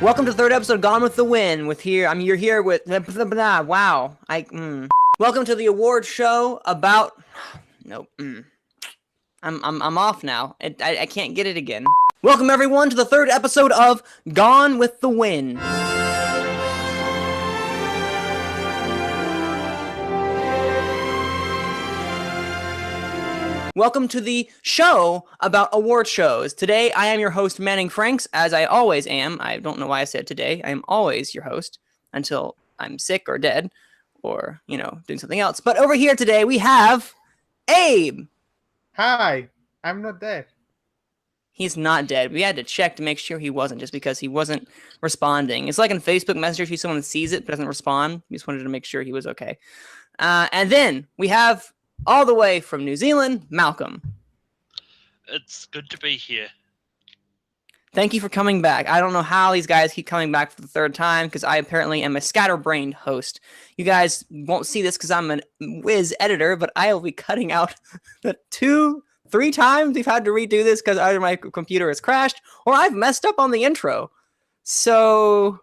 Welcome to the third episode of Gone with the Wind. You're here with wow. Welcome to the award show about. Nope. I'm off now. I can't get it again. Welcome everyone to the third episode of Gone with the Wind. Welcome to the show about award shows. Today, I am your host, Manning Franks, as I always am. I don't know why I said today. I am always your host until I'm sick or dead or, doing something else. But over here today, we have Abe. Hi, I'm not dead. He's not dead. We had to check to make sure he wasn't, just because he wasn't responding. It's like in Facebook Messenger, if someone sees it but doesn't respond. We just wanted to make sure he was okay. And then we have, all the way from New Zealand, Malcolm. It's good to be here. Thank you for coming back. I don't know how these guys keep coming back for the third time, because I apparently am a scatterbrained host. You guys won't see this because I'm a whiz editor, but I will be cutting out the 2-3 times we've had to redo this because either my computer has crashed or I've messed up on the intro. So,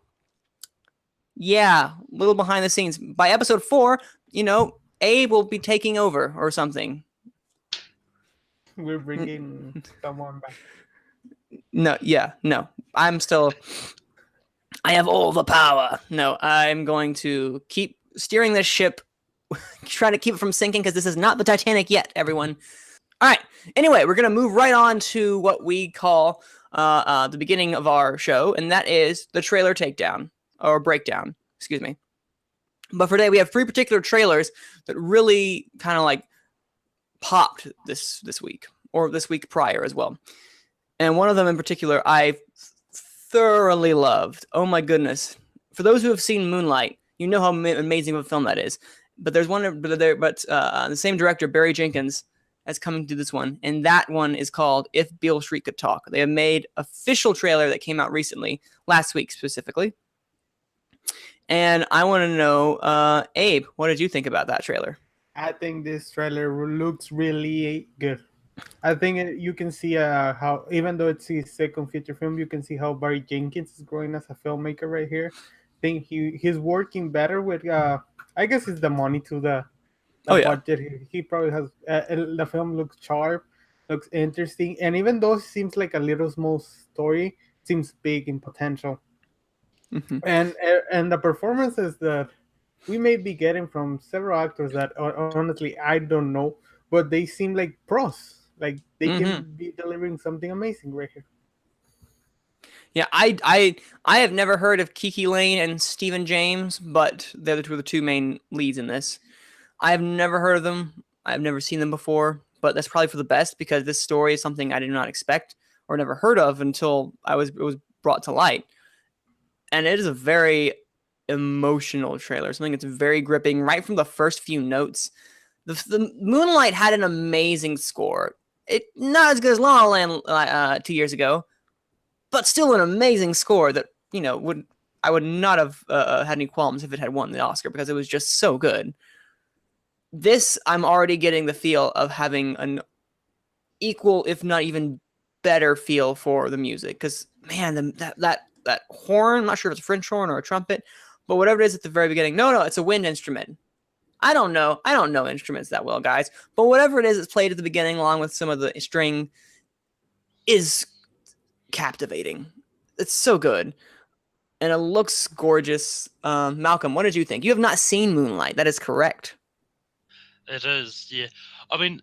yeah, a little behind the scenes. By episode 4, Abe will be taking over or something. We're bringing someone back. No. I have all the power. No, I'm going to keep steering this ship, trying to keep it from sinking, because this is not the Titanic yet, everyone. All right. Anyway, we're going to move right on to what we call the beginning of our show, and that is the trailer takedown, or breakdown, excuse me. But for today, we have 3 particular trailers that really kind of like popped this week, or this week prior as well. And one of them in particular, I thoroughly loved. Oh my goodness! For those who have seen Moonlight, you know how amazing of a film that is. But there's one, the same director, Barry Jenkins, has coming to this one, and that one is called If Beale Street Could Talk. They have made an official trailer that came out recently, last week specifically. And I want to know, Abe, what did you think about that trailer? I think this trailer looks really good. I think you can see how, even though it's his second feature film, you can see how Barry Jenkins is growing as a filmmaker right here. I think he's working better with, I guess it's the money to the budget. He probably has, the film looks sharp, looks interesting. And even though it seems like a little small story, it seems big in potential. Mm-hmm. And the performances that we may be getting from several actors that honestly I don't know, but they seem like pros. Like they can be delivering something amazing right here. Yeah, I have never heard of Kiki Lane and Stephen James, but they're the 2 main leads in this. I have never heard of them. I've never seen them before, but that's probably for the best, because this story is something I did not expect or never heard of until it was brought to light. And it is a very emotional trailer, something that's very gripping right from the first few notes. The Moonlight had an amazing score. It not as good as La La Land 2 years ago, but still an amazing score that, I would not have had any qualms if it had won the Oscar, because it was just so good. This, I'm already getting the feel of having an equal, if not even better, feel for the music, because, man, that horn, I'm not sure if it's a French horn or a trumpet, but whatever it is at the very beginning. No, it's a wind instrument. I don't know instruments that well, guys, but whatever it is that's played at the beginning along with some of the string is captivating. It's so good. And it looks gorgeous. Malcolm, what did you think? You have not seen Moonlight. That is correct. It is, yeah. I mean,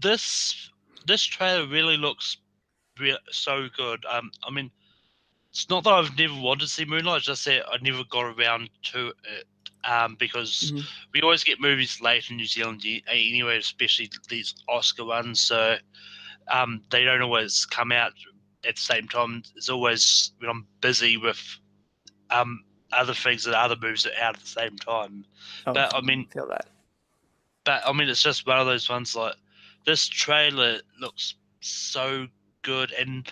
this trailer really looks so good. I mean, it's not that I've never wanted to see Moonlight, it's just that I never got around to it. Because we always get movies late in New Zealand anyway, especially these Oscar ones. So they don't always come out at the same time. It's always when I'm busy with other things and other movies that are out at the same time. But I mean, feel that. But I mean, it's just one of those ones. Like, this trailer looks so good, and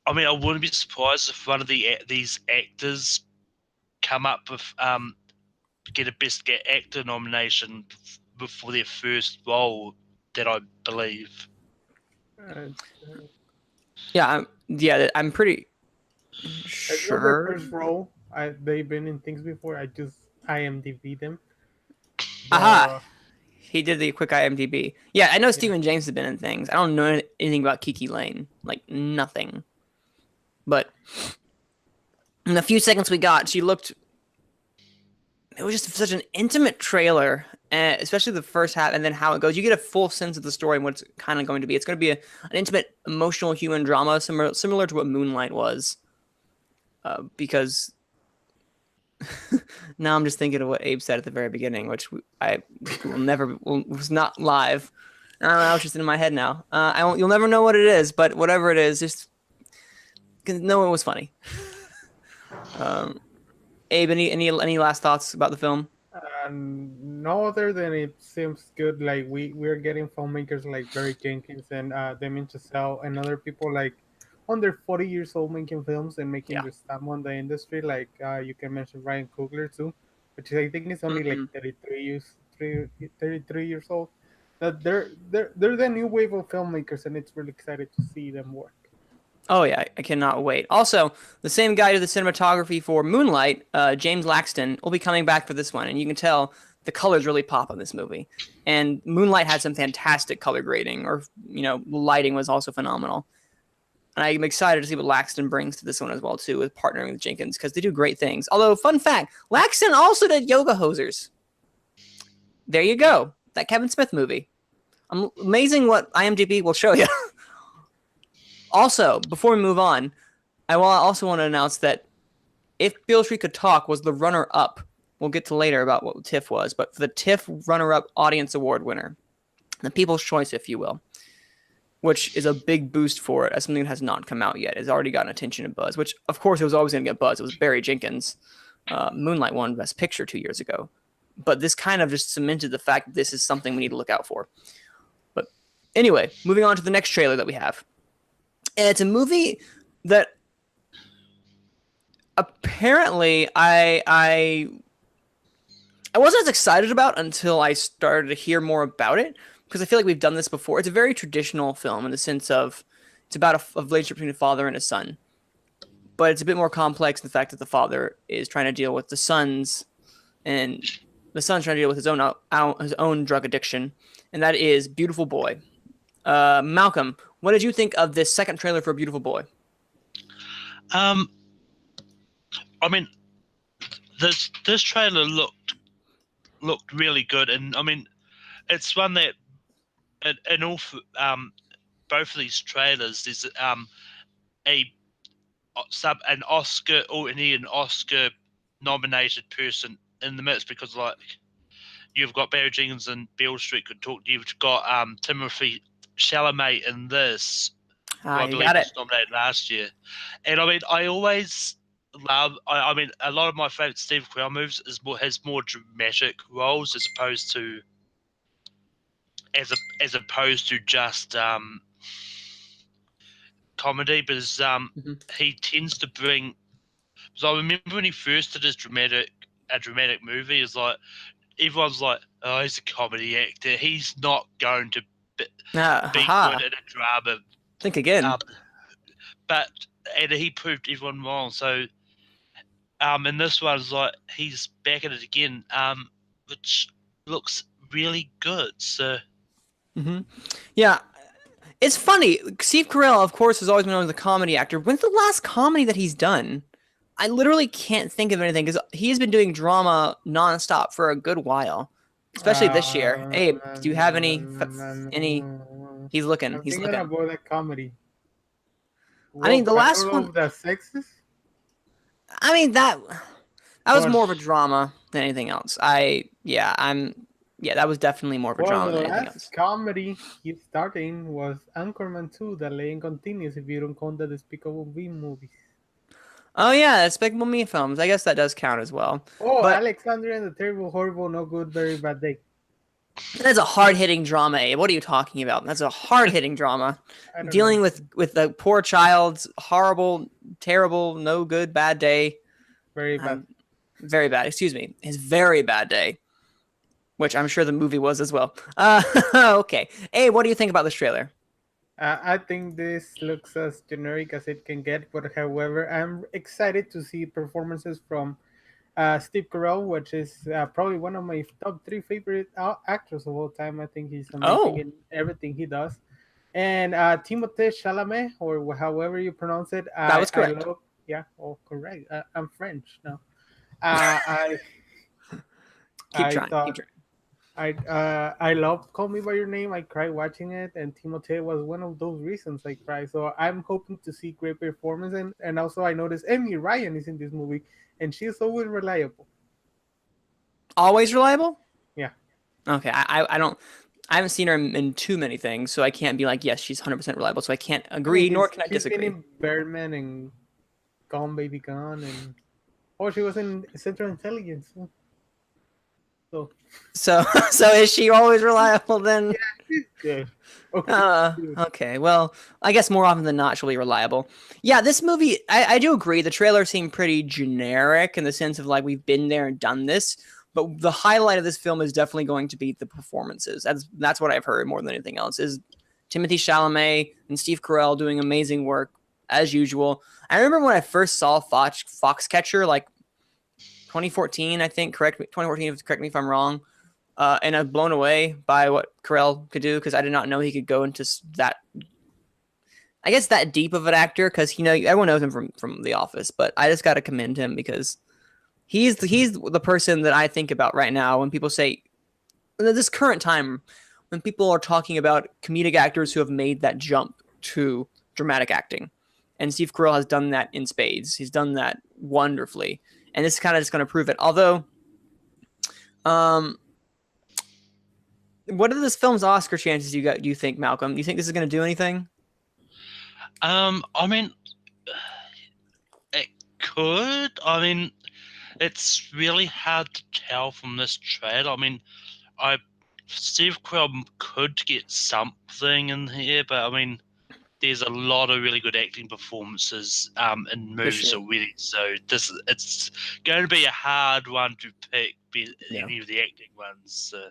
I mean, I wouldn't be surprised if one of these actors come up with get a Best Actor nomination before their first role, that I believe. I'm pretty It was their Sure. first role. They've been in things before. I just IMDb them. Aha. But He did the quick IMDb. Yeah, I know yeah, Stephen James has been in things. I don't know anything about Kiki Lane. Like, nothing. But in the few seconds we got, she looked. It was just such an intimate trailer, especially the first half, and then how it goes. You get a full sense of the story and what it's kind of going to be. It's going to be an intimate, emotional human drama, similar to what Moonlight was. Because now I'm just thinking of what Abe said at the very beginning, which I will never was not live. I don't know. It's just in my head now. You'll never know what it is, but whatever it is, just know it was funny. Um, Abe, any last thoughts about the film? no other than it seems good. Like we're getting filmmakers like Barry Jenkins and Damien Chazelle and other people like under 40 years old making films and making Yeah. their stamp on the industry. Like you can mention Ryan Coogler too, which I think is only like Mm-hmm. 33 years old. That they're the new wave of filmmakers, and it's really excited to see them work. Oh yeah, I cannot wait. Also, the same guy who did the cinematography for Moonlight, James Laxton, will be coming back for this one, and you can tell the colors really pop in this movie. And Moonlight had some fantastic color grading, or lighting was also phenomenal. And I'm excited to see what Laxton brings to this one as well too, with partnering with Jenkins, because they do great things. Although, fun fact, Laxton also did Yoga Hosers. There you go, that Kevin Smith movie. Amazing what IMDb will show you. Also, before we move on, I also want to announce that If Beale Street Could Talk was the runner-up. We'll get to later about what TIFF was, but for the TIFF runner-up audience award winner, the People's Choice, if you will, which is a big boost for it as something that has not come out yet. It's already gotten attention and buzz, which, of course, it was always going to get buzz. It was Barry Jenkins. Moonlight won Best Picture 2 years ago. But this kind of just cemented the fact that this is something we need to look out for. But anyway, moving on to the next trailer that we have. And it's a movie that apparently I wasn't as excited about until I started to hear more about it, because I feel like we've done this before. It's a very traditional film in the sense of it's about a relationship between a father and a son. But it's a bit more complex in the fact that the father is trying to deal with the son's, and the son's trying to deal with his own drug addiction, and that is Beautiful Boy. Malcolm, what did you think of this second trailer for Beautiful Boy? I mean, this trailer looked really good, and I mean, it's one that in all both of these trailers there's an Oscar or an Oscar nominated person in the midst, because like you've got Barry Jenkins and Beale Street Could Talk. You've got Timothée Chalamet in this, who I believe was nominated last year. And I mean, I always love. I mean, a lot of my favorite Steve Carell movies has more dramatic roles as opposed to just comedy. Because he tends to bring. So I remember when he first did a dramatic movie, it's like everyone's like, "Oh, he's a comedy actor. He's not going to be good in a drama." Think again. And he proved everyone wrong. So, and this one's like he's back at it again, which looks really good. So, yeah, it's funny. Steve Carell, of course, has always been known as a comedy actor. When's the last comedy that he's done? I literally can't think of anything, because he's been doing drama nonstop for a good while, especially this year. Abe, do you have any? He's looking. I'm He's thinking looking. about that comedy. I mean, the last one. Of the Sexes. I mean, that was more of a drama than anything else. That was definitely more of a drama than anything else. The last comedy he's starting was Anchorman 2, The Legend Continues, if you don't count the Despicable Me movies. Oh yeah, Despicable Me films. I guess that does count as well. Oh, but Alexander and the Terrible, Horrible, No Good, Very Bad Day. That's a hard-hitting drama, Abe. What are you talking about? That's a hard-hitting drama. Dealing with the poor child's horrible, terrible, no good, bad day. Very bad. Very bad. Excuse me. His very bad day, which I'm sure the movie was as well. Okay. Abe, what do you think about this trailer? I think this looks as generic as it can get, but however, I'm excited to see performances from Steve Carell, which is probably one of my top three favorite actors of all time. I think he's amazing Oh, in everything he does. And Timothée Chalamet, or however you pronounce it, that was I correct. love. Yeah, oh, correct. I'm French now. Uh, I Keep I trying. Keep thought trying. I loved Call Me by Your Name. I cried watching it, and Timothée was one of those reasons I cried. So I'm hoping to see great performance, and also I noticed Amy Ryan is in this movie, and she's always reliable. Always reliable. Yeah. Okay, I don't. I haven't seen her in too many things, so I can't be like, yes, she's 100% reliable. So I can't I mean, agree, nor can I she's been disagree. in Birdman and Gone Baby Gone, and oh, she was in Central Intelligence. So So, so is she always reliable then? yeah, she's good. Okay, dude. Okay. Well, I guess more often than not, she'll be reliable. Yeah, this movie, I do agree. The trailer seemed pretty generic in the sense of like we've been there and done this. But the highlight of this film is definitely going to be the performances. That's what I've heard more than anything else. Is Timothy Chalamet and Steve Carell doing amazing work as usual. I remember when I first saw Foxcatcher, like 2014, I think. 2014. Correct me if I'm wrong. And I'm blown away by what Carell could do because I did not know he could go into that. I guess that deep of an actor because everyone knows him from The Office, but I just got to commend him because he's the person that I think about right now when people say this current time when people are talking about comedic actors who have made that jump to dramatic acting, and Steve Carell has done that in spades. He's done that wonderfully, and this is kind of just going to prove it. Although, what are this film's Oscar chances do you think, Malcolm? Do you think this is going to do anything? I mean, it could. I mean, it's really hard to tell from this trailer. I mean, I Steve Carell could get something in here, but I mean, there's a lot of really good acting performances in movies sure. already. So it's going to be a hard one to pick. Yeah. Any of the acting ones. So.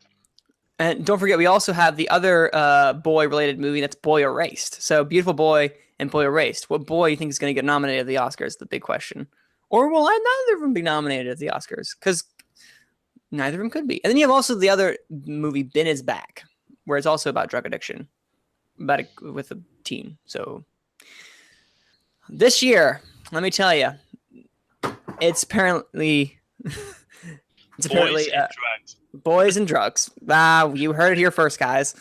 And don't forget, we also have the other boy-related movie that's Boy Erased. So Beautiful Boy and Boy Erased. What boy do you think is going to get nominated at the Oscars? The big question. Or will neither of them be nominated at the Oscars? Because neither of them could be. And then you have also the other movie, Ben is Back, where it's also about drug addiction, with a teen. So this year, let me tell you, it's apparently boys and drugs. You heard it here first, guys.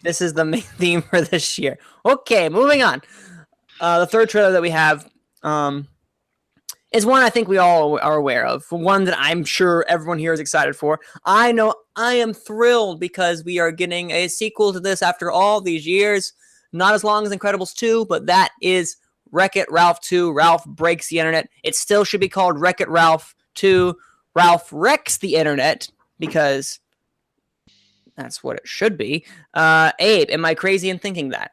This is the main theme for this year. Okay, moving on. The third trailer that we have is one I think we all are aware of. One that I'm sure everyone here is excited for. I know I am thrilled because we are getting a sequel to this after all these years. Not as long as Incredibles 2, but that is Wreck-It Ralph 2. Ralph Breaks the Internet. It still should be called Wreck-It Ralph 2. Ralph Wrecks the Internet because that's what it should be. Abe, am I crazy in thinking that?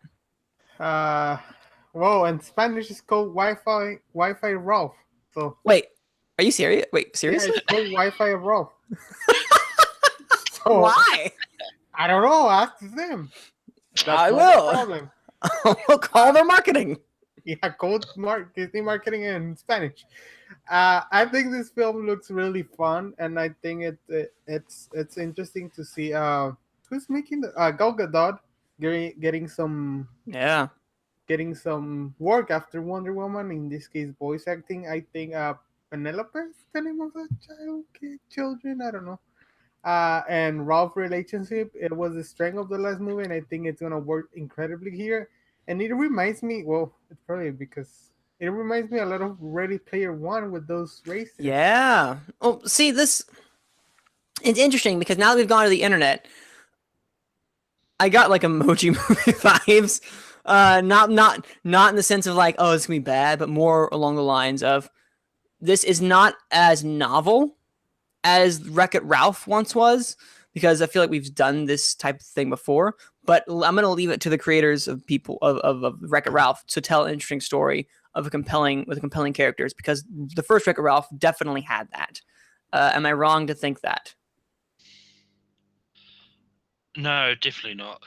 Well, in Spanish it's called Wi-Fi Ralph. So wait, are you serious? Wait, seriously? Yeah, it's called Wi-Fi Ralph. So, why? I don't know. Ask them. That's I not will. the problem. We'll call their marketing. Yeah, code Disney marketing in Spanish. I think this film looks really fun, and I think it's interesting to see who's making the Gal Gadot getting some work after Wonder Woman. In this case, voice acting. I think Penelope is the name of the children. I don't know. And Ralph relationship, it was the strength of the last movie, and I think it's gonna work incredibly here. And it reminds me, well, it's probably because it reminds me a lot of Ready Player One with those races. Yeah. Oh, see, it's interesting because now that we've gone to the internet, I got like Emoji Movie vibes. Not in the sense of like, oh, it's gonna be bad, but more along the lines of this is not as novel as Wreck-It Ralph once was, because I feel like we've done this type of thing before. But I'm going to leave it to the creators of Wreck-It Ralph to tell an interesting story with compelling characters, because the first Wreck-It Ralph definitely had that. Am I wrong to think that? No, definitely not.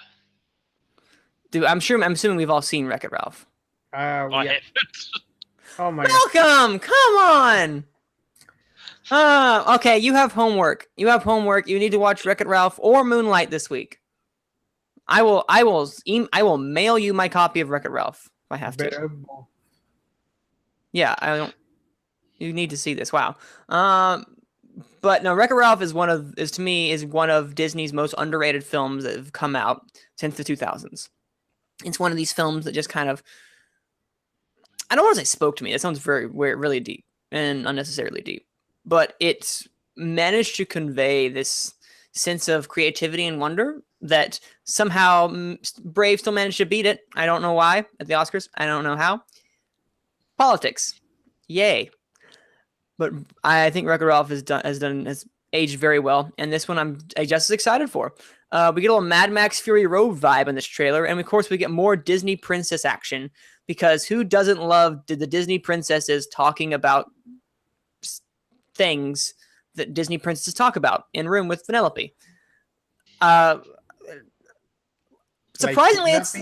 Dude, I'm assuming we've all seen Wreck-It Ralph. I Yeah. haven't. Oh my god. Malcolm, come on. Okay, you have homework. You need to watch Wreck-It Ralph or Moonlight this week. I will mail you my copy of Wreck-It Ralph if I have to. Better. Yeah, I don't. You need to see this. Wow. But no, Wreck-It Ralph is one of Disney's most underrated films that have come out since the 2000s. It's one of these films that just kind of, I don't want to say spoke to me. It sounds really deep and unnecessarily deep, but it managed to convey this sense of creativity and wonder that somehow Brave still managed to beat it. I don't know why at the Oscars. I don't know how. Politics, yay! But I think Wreck-It Ralph has aged very well, and this one I'm just as excited for. We get a little Mad Max Fury Road vibe in this trailer, and of course we get more Disney princess action, because who doesn't love the Disney princesses talking about things that Disney princesses talk about in Room with Penelope? Surprisingly, it's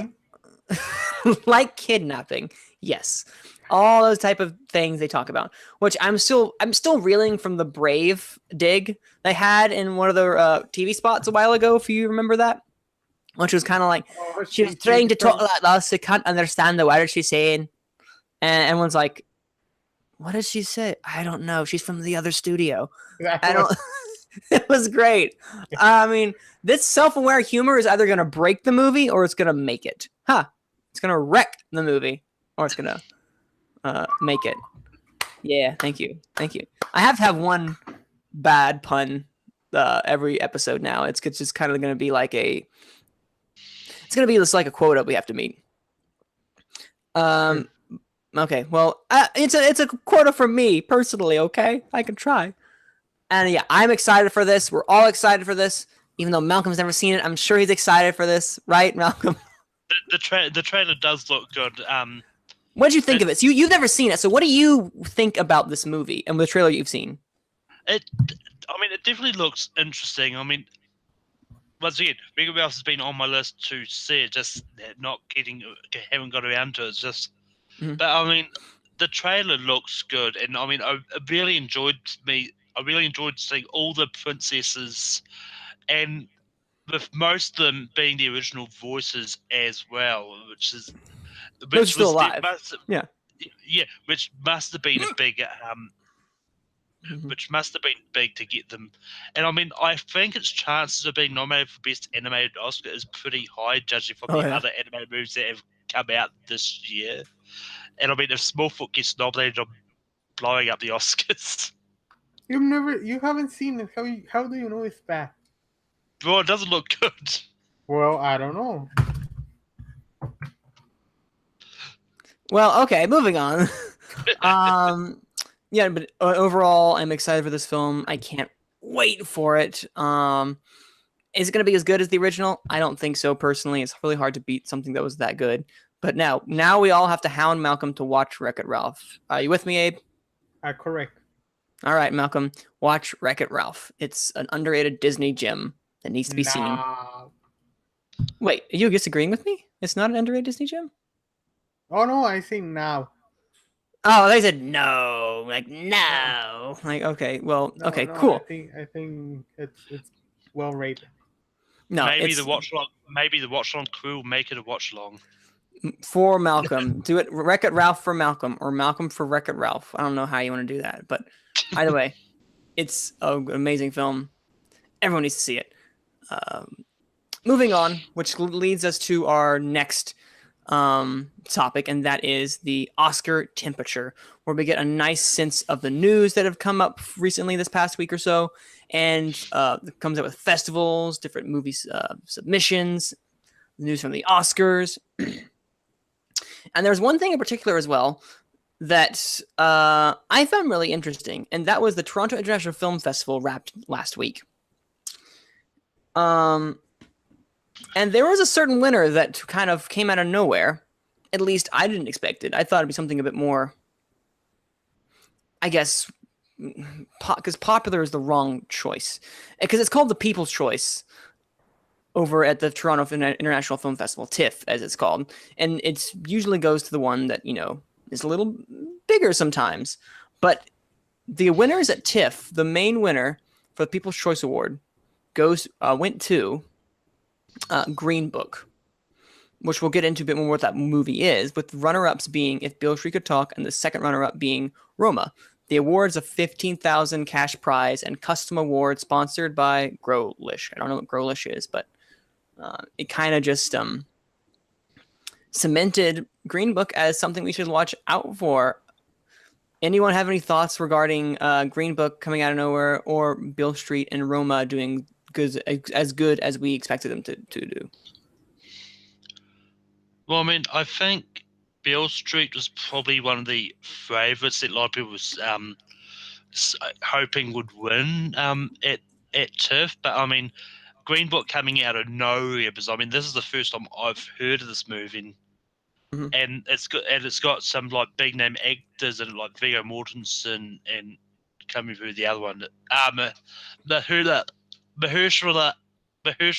like kidnapping. Yes. All those type of things they talk about, which I'm still reeling from the Brave dig they had in one of the TV spots a while ago, if you remember that, which was kind of like, she was trying to talk like this, they can't understand the words she's saying, and everyone's like, what did she say? I don't know, she's from the other studio. I don't. It was great. I mean, this self-aware humor is either gonna break the movie or it's gonna make it. It's gonna wreck the movie, or it's gonna make it. Yeah, thank you. I have to have one bad pun every episode now. It's just kind of going to be like a quota we have to meet. Okay, well, it's a quota from me personally. Okay, I can try. And yeah, I'm excited for this. We're all excited for this, even though Malcolm's never seen it. I'm sure he's excited for this, right, Malcolm? The trailer does look good. What did you think of it? So you've never seen it, so what do you think about this movie and the trailer you've seen? It definitely looks interesting. I mean, once again, Wreck-It Ralph has been on my list to see it, just haven't got around to it. It's just, but I mean, the trailer looks good, and I mean, I really enjoyed seeing all the princesses, and with most of them being the original voices as well, which was still alive. Which must have been a big, which must have been big to get them. And I mean, I think its chances of being nominated for Best Animated Oscar is pretty high, judging from the other animated movies that have come out this year. And I mean, if Smallfoot gets nominated, I'm blowing up the Oscars. You haven't seen it. How do you know it's bad? Bro, it doesn't look good. Well, I don't know. Well, okay, moving on. Yeah, but overall, I'm excited for this film. I can't wait for it. Is it going to be as good as the original? I don't think so, personally. It's really hard to beat something that was that good. But now we all have to hound Malcolm to watch Wreck-It Ralph. Are you with me, Abe? Correct. All right, Malcolm, watch Wreck-It Ralph. It's an underrated Disney gem that needs to be seen. Wait, are you disagreeing with me? It's not an underrated Disney gem? Oh no, I see now. Oh, they said no. Like no. Like okay, well, okay, cool. I think it's well rated. No, maybe the watch along crew will make it a watch along. For Malcolm, do it. Wreck-It Ralph for Malcolm, or Malcolm for Wreck-It Ralph. I don't know how you want to do that, but either way, it's an amazing film. Everyone needs to see it. Moving on, which leads us to our next topic, and that is the Oscar temperature, where we get a nice sense of the news that have come up recently this past week or so, and it comes out with festivals, different movies submissions, news from the Oscars. And there's one thing in particular as well that I found really interesting, and that was the Toronto International Film Festival wrapped last week. And there was a certain winner that kind of came out of nowhere. At least I didn't expect it. I thought it'd be something a bit more, I guess, because popular is the wrong choice. Because it's called the People's Choice over at the Toronto International Film Festival, TIFF as it's called, and it's usually goes to the one that is a little bigger sometimes. But the winners at TIFF, the main winner for the People's Choice Award, went to Green Book, which we'll get into a bit more what that movie is, with the runner-ups being If Beale Street Could Talk and the second runner-up being Roma. The award's a $15,000 cash prize and custom award sponsored by Growlish. I don't know what Growlish is, but it kind of just cemented Green Book as something we should watch out for. Anyone have any thoughts regarding Green Book coming out of nowhere or Beale Street and Roma doing as good as we expected them to do? Well, I mean, I think Beale Street was probably one of the favourites that a lot of people was hoping would win at TIFF. But I mean, Green Book coming out of nowhere, because I mean, this is the first time I've heard of this movie, and it's got some like big name actors and like Viggo Mortensen and coming through the other one, Mahershala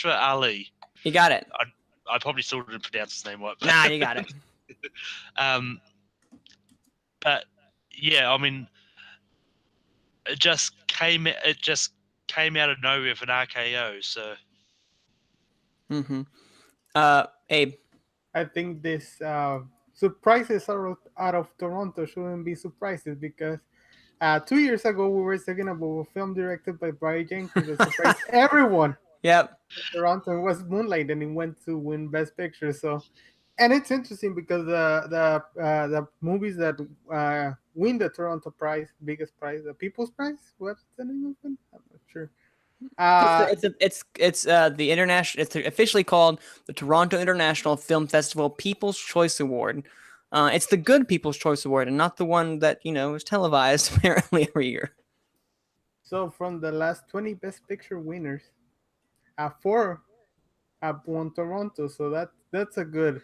Ali. You got it. I probably still didn't pronounce his name right. Nah, you got it. But yeah, I mean, it just came out of nowhere with an RKO. So, Abe, I think this surprises out of Toronto shouldn't be surprises, because 2 years ago we were talking about a film directed by Barry Jenkins that surprised everyone. Yep. Toronto was Moonlight, and it went to win Best Picture. So, and it's interesting because the movies that win the Toronto prize, biggest prize, the People's Prize. What's the name of it? I'm not sure. It's the international. It's officially called the Toronto International Film Festival People's Choice Award. It's the good People's Choice Award, and not the one that is televised apparently every year. So from the last 20 Best Picture winners, 4 have won Toronto. So that's a good.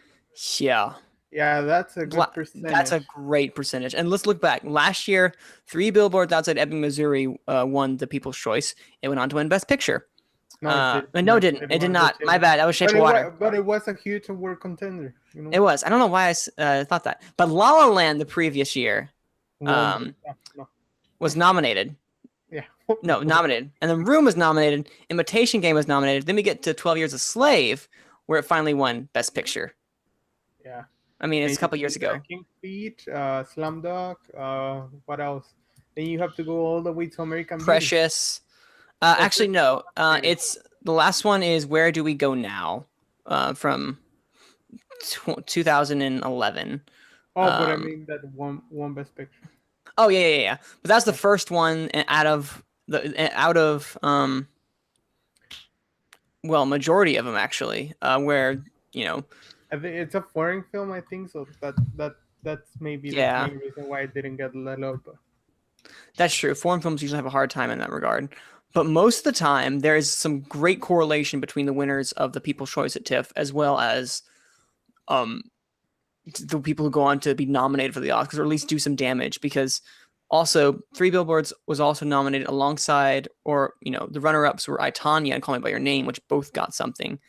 Yeah. Yeah, that's a good percentage. That's a great percentage. And let's look back. Last year, 3 Billboards Outside Ebbing, Missouri won the People's Choice. It went on to win Best Picture. No, it didn't. It did not. My bad. That was Shape of Water. But it was a huge award contender. It was. I don't know why I thought that. But La La Land the previous year was nominated. Yeah. No, nominated. And The Room was nominated. Imitation Game was nominated. Then we get to 12 Years a Slave, where it finally won Best Picture. Yeah. I mean, it's a couple years ago. King's Speech, Slumdog, what else? Then you have to go all the way to American Precious. Actually, no. It's the last one is Where Do We Go Now, from 2011. Oh, but I mean that one Best Picture. Oh yeah. But that's the first one out of majority of them actually, where I think it's a foreign film, I think, so that's maybe the main reason why it didn't get let up. That's true. Foreign films usually have a hard time in that regard. But most of the time, there is some great correlation between the winners of the People's Choice at TIFF as well as the people who go on to be nominated for the Oscars, or at least do some damage. Because also, 3 Billboards was also nominated alongside, or the runner-ups were I, Tonya and Call Me by Your Name, which both got something.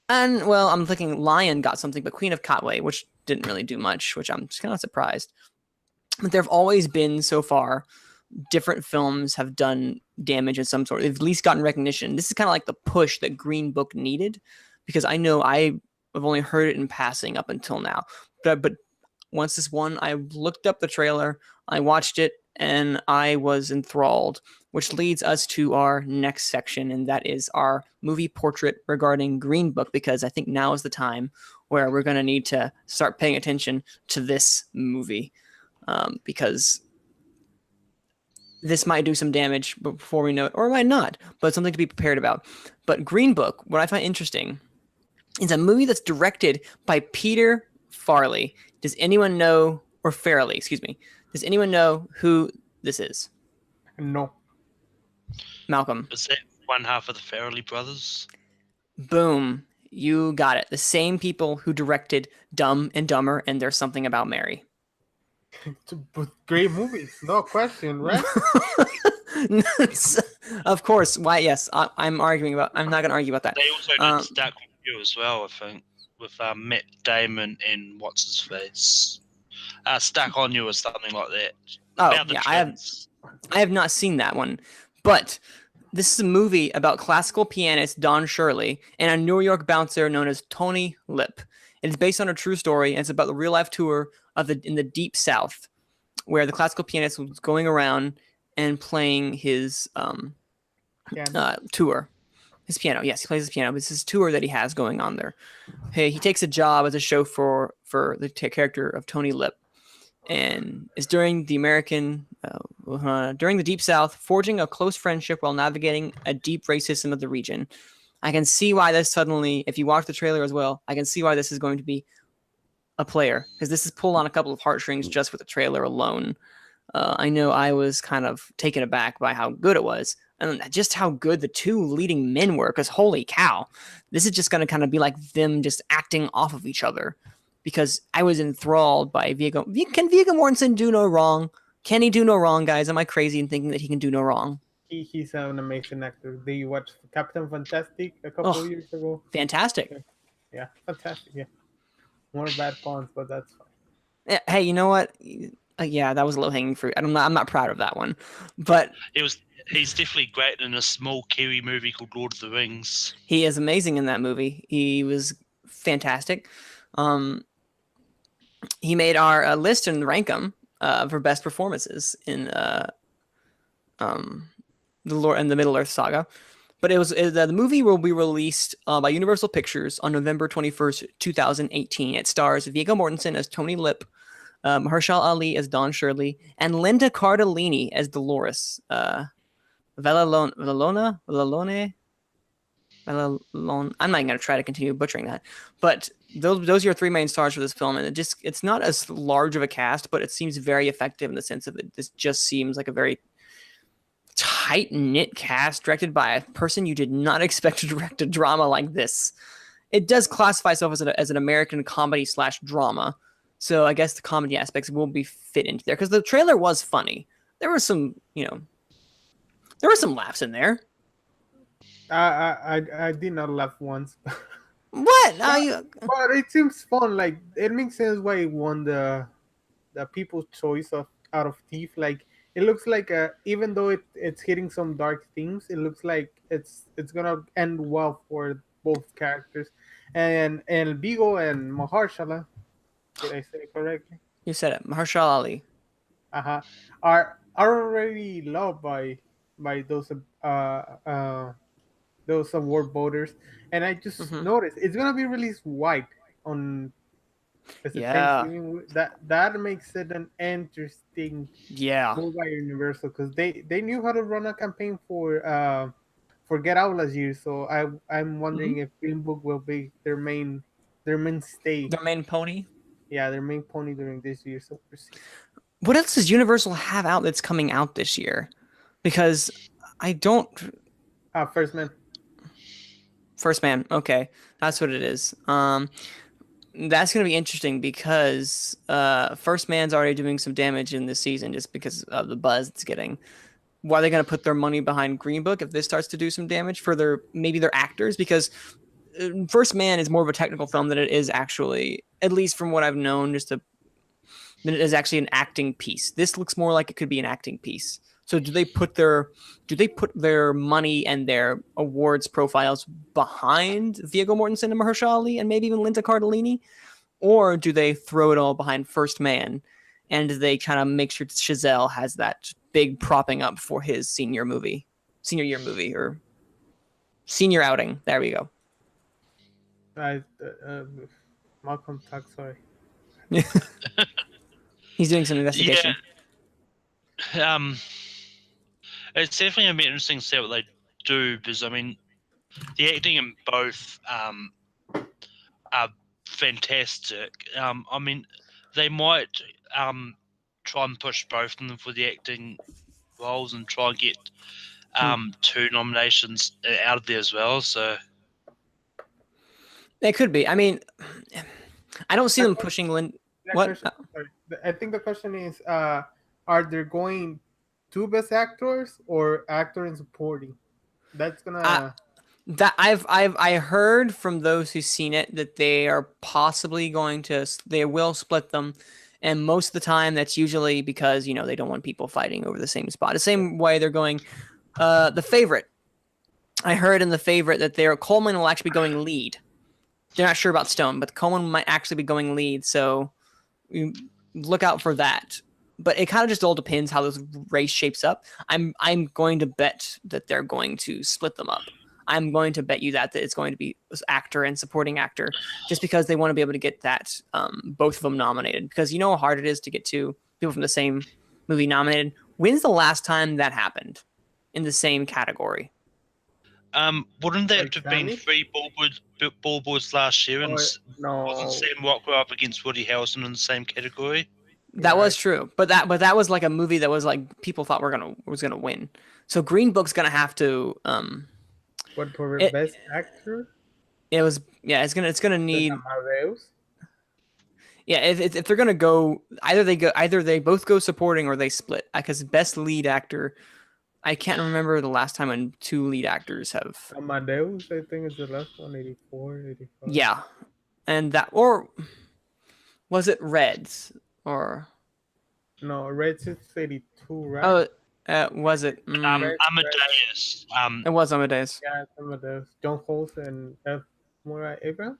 And, well, I'm thinking Lion got something, but Queen of Katwe, which didn't really do much, which I'm just kind of surprised. But there have always been, so far, different films have done damage of some sort. They've at least gotten recognition. This is kind of like the push that Green Book needed, because I know I've only heard it in passing up until now. But once this won, I looked up the trailer, I watched it, and I was enthralled, which leads us to our next section, and that is our movie portrait regarding Green Book, because I think now is the time where we're going to need to start paying attention to this movie, because this might do some damage before we know it, or it might not, but it's something to be prepared about. But Green Book, what I find interesting, is a movie that's directed by Peter Farley. Does anyone know, or Farrelly, excuse me, does anyone know who this is? No. Malcolm. Is that one half of the Farrelly brothers? Boom. You got it. The same people who directed Dumb and Dumber and There's Something About Mary. Great movies, no question, right? Of course. Why? Yes, I'm arguing about. I'm not going to argue about that. They also did Um, Stack with You as well, I think, with Matt Damon and what's his face. Stack on You or something like that. oh About the yeah, twins. I have not seen that one, but this is a movie about classical pianist Don Shirley and a New York bouncer known as Tony Lip. It is based on a true story, and it's about the real life tour in the Deep South, where the classical pianist was going around and playing his tour. His piano, yes, he plays his piano. But it's his tour that he has going on there. He takes a job as a chauffeur for the character of Tony Lip, and is during the Deep South, forging a close friendship while navigating a deep racism of the region. I can see why this suddenly, if you watch the trailer as well, I can see why this is going to be a player, because this is pulled on a couple of heartstrings just with the trailer alone. I know I was kind of taken aback by how good it was, and just how good the two leading men were, because holy cow, this is just going to kind of be like them just acting off of each other, because I was enthralled by Viggo. Can Viggo Mortensen do no wrong? Can he do no wrong, guys? Am I crazy in thinking that he can do no wrong? He's an amazing actor. Did you watch Captain Fantastic a couple of years ago? Fantastic. Yeah, fantastic. Yeah, more bad puns, but that's fine. Hey, you know what? Yeah, that was low hanging fruit. I'm not proud of that one, but He's definitely great in a small Kiwi movie called Lord of the Rings. he is amazing in that movie. He was fantastic. He made our list and rank them for best performances in the Middle Earth saga. But the movie will be released by Universal Pictures on November 21st, 2018. It stars Viggo Mortensen as Tony Lip, Mahershala Ali as Don Shirley, and Linda Cardellini as Dolores. Vallalone. I'm not going to try to continue butchering that, but those are your three main stars for this film, and it's not as large of a cast, but it seems very effective in the sense of this just seems like a very tight knit cast directed by a person you did not expect to direct a drama like this. It does classify itself as an American comedy / drama, so I guess the comedy aspects will be fit into there, because the trailer was funny. There were some, there were some laughs in there. I did not laugh once. What? But it seems fun. Like, it makes sense why he won the people's choice out of TIFF. Like, it looks like even though it's hitting some dark themes, it looks like it's gonna end well for both characters. And Vigo and Mahershala, did I say it correctly? You said it. Mahershala Ali. Are already loved by those award voters, and I just noticed it's gonna be released wide on Thanksgiving. That makes it an interesting move by Universal, because they knew how to run a campaign for Get Out last year. So I'm wondering if Green Book will be their main stay, their main pony. Yeah, their main pony during this year. So what else does Universal have out that's coming out this year? Because I don't. First Man. Okay, that's what it is. That's gonna be interesting because First Man's already doing some damage in this season just because of the buzz it's getting. Why are they gonna put their money behind Green Book if this starts to do some damage for their actors? Because First Man is more of a technical film than it is actually, at least from what I've known, than it is actually an acting piece. This looks more like it could be an acting piece. So do they put their money and their awards profiles behind Viggo Mortensen and Mahershala Ali and maybe even Linda Cardellini? Or do they throw it all behind First Man and they kind of make sure Chazelle has that big propping up for his senior year movie, or senior outing? There we go. Malcolm Tuck, sorry. He's doing some investigation. Yeah. It's definitely going to be interesting to see what they do, because, I mean, the acting in both are fantastic. I mean, they might try and push both of them for the acting roles and try and get 2 nominations out of there as well. So it could be. I mean, I don't see them pushing Lynn. What? I think the question is, are they going two best actors or actor and supporting. That's gonna. That I heard from those who've seen it that they are possibly going to they will split them, and most of the time that's usually because they don't want people fighting over the same spot. The same way they're going, The Favorite. I heard in The Favorite that Coleman will actually be going lead. They're not sure about Stone, but Coleman might actually be going lead, so look out for that. But it kind of just all depends how this race shapes up. I'm going to bet that they're going to split them up. I'm going to bet you that it's going to be actor and supporting actor, just because they want to be able to get that both of them nominated. Because you know how hard it is to get two people from the same movie nominated. When's the last time that happened in the same category? Wouldn't there Like have been Titanic? 3 billboards last year, and No. wasn't Sam Rockwell up against Woody Harrelson in the same category? That Yeah. was true, but that was like a movie that was like people thought was gonna win. So Green Book's gonna have to What for It- best actor? it's gonna need Amadeus. if they're gonna go either they both go supporting or they split, because best lead actor, I can't remember the last time when two lead actors have Amadeus, I think, is the last one. 84, 85. yeah, and that, or was it Reds or No, Red 682, right? was it Red- Amadeus. it was Amadeus. Yeah, it's Amadeus. John Holt and F. Murray Abraham.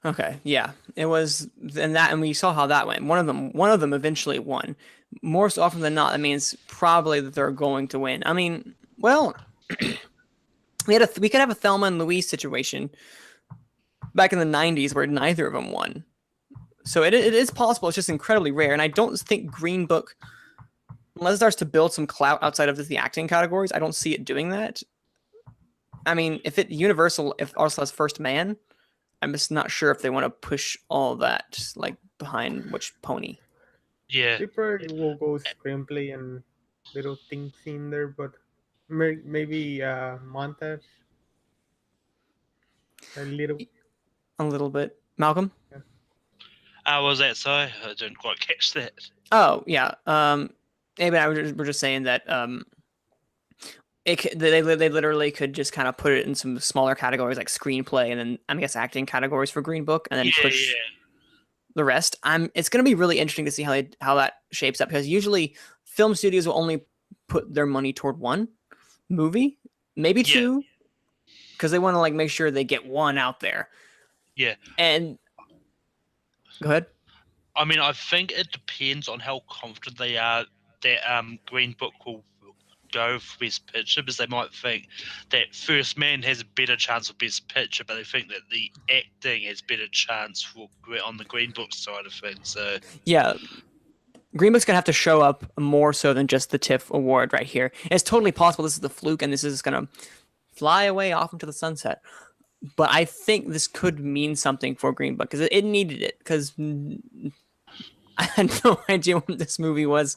Okay, yeah, it was, and we saw how that went. One of them eventually won. More so often than not, that means probably that they're going to win. I mean, well, we could have a Thelma and Louise situation back in the '90s where neither of them won. So it is possible. It's just incredibly rare, and I don't think Green Book, unless it starts to build some clout outside of the acting categories, I don't see it doing that. I mean, if also has First Man, I'm just not sure if they want to push all that like behind which pony. Yeah. They probably will go screenplay and little things in there, but maybe montage. A little. bit. Malcolm? Was that so? I didn't quite catch that. Oh, yeah. Abe and I were just saying that they literally could just kind of put it in some smaller categories like screenplay and then I guess acting categories for Green Book, and then push the rest. It's going to be really interesting to see how that shapes up, because usually film studios will only put their money toward one movie, maybe two, because they want to like make sure they get one out there. Yeah. And go ahead. I mean, I think it depends on how confident they are that Green Book will go for Best Picture, because they might think that First Man has a better chance of Best Picture, but they think that the acting has better chance on the Green Book side of things. So yeah, Green Book's gonna have to show up more so than just the TIFF award right here. And it's totally possible this is the fluke and this is gonna fly away off into the sunset. But I think this could mean something for Green Book, because it needed it. Because I had no idea what this movie was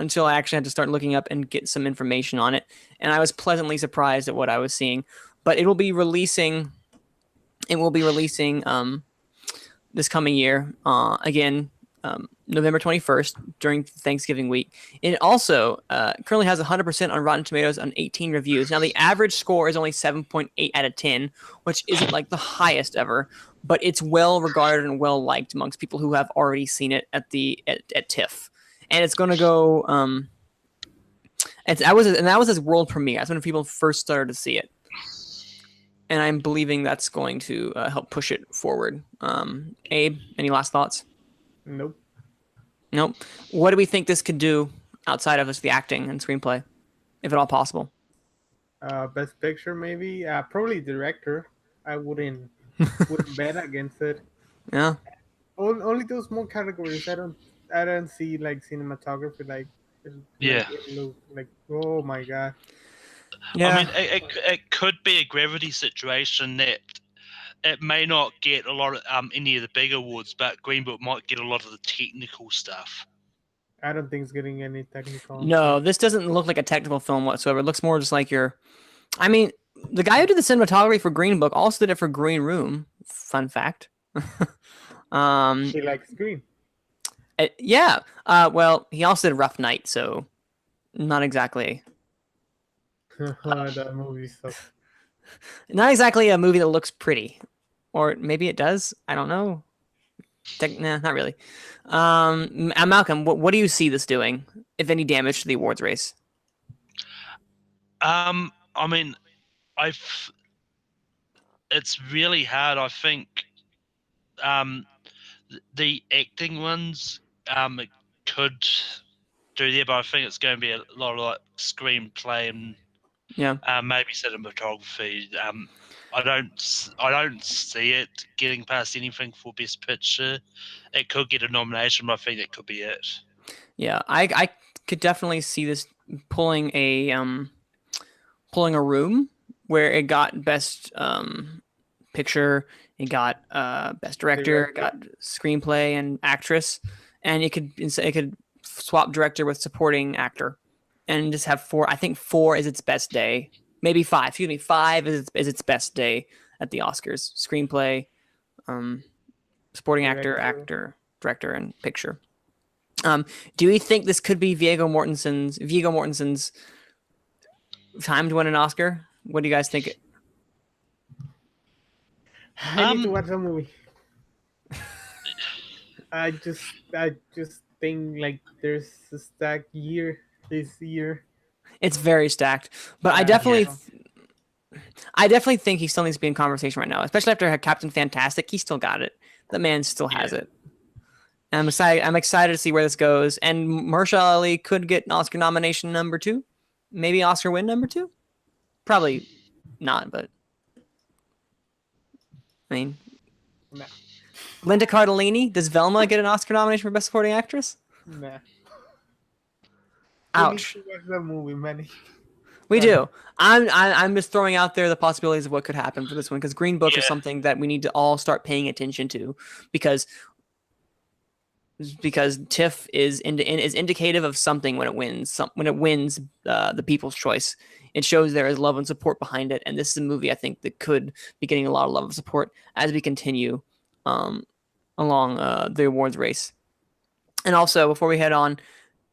until I actually had to start looking up and get some information on it. And I was pleasantly surprised at what I was seeing. But it will be releasing this coming year, again, November 21st during Thanksgiving week. It also currently has 100% on Rotten Tomatoes on 18 reviews. Now, the average score is only 7.8 out of 10, which isn't like the highest ever, but it's well regarded and well liked amongst people who have already seen it at TIFF. And it's going to go. That was its world premiere. That's when people first started to see it, and I'm believing that's going to help push it forward. Abe, any last thoughts? Nope. What do we think this could do outside of just the acting and screenplay, if at all possible? Best Picture, maybe. Probably director. I wouldn't bet against it. Yeah. Only those small categories. I don't see like cinematography like. It look like, oh my god. Yeah. I mean, it could be a gravity situation that it may not get a lot of any of the big awards, but Green Book might get a lot of the technical stuff. I don't think it's getting any technical. No, this doesn't look like a technical film whatsoever. It looks more just like I mean, the guy who did the cinematography for Green Book also did it for Green Room. Fun fact. He likes green. Yeah. Well, he also did Rough Night, so Not exactly. That movie sucks. Not exactly a movie that looks pretty. Or maybe it does. I don't know. Nah, not really. Malcolm, what do you see this doing, if any damage to the awards race? I mean, I've. It's really hard. I think the acting ones it could do there, but I think it's going to be a lot of like screenplay and Yeah. maybe cinematography. I don't see it getting past anything for Best Picture. It could get a nomination, but I think that could be it. Yeah, I could definitely see this pulling a room where it got best picture, it got best director, it got screenplay and actress, and it could swap director with supporting actor, and just have four. I think 4 is its best day, maybe 5. Excuse me, 5 is its best day at the Oscars. Screenplay, supporting actor, director, and picture. Do you think this could be Viggo Mortensen's time to win an Oscar? What do you guys think? I need to watch the movie. I just think like there's a stacked year this year. It's very stacked, but I definitely think he still needs to be in conversation right now, especially after Captain Fantastic. He still got it. The man still has it. And I'm excited to see where this goes. And Mahershala Ali could get an Oscar nomination number 2, maybe Oscar win number 2. Probably not, but I mean, Nah. Linda Cardellini, does Velma get an Oscar nomination for Best Supporting Actress? Nah. Ouch. We need to watch the movie, man. We do. I'm just throwing out there the possibilities of what could happen for this one, because Green Book is something that we need to all start paying attention to, because TIFF is indicative of something when it wins. When it wins the People's Choice, it shows there is love and support behind it, and this is a movie I think that could be getting a lot of love and support as we continue along the awards race. And also, before we head on,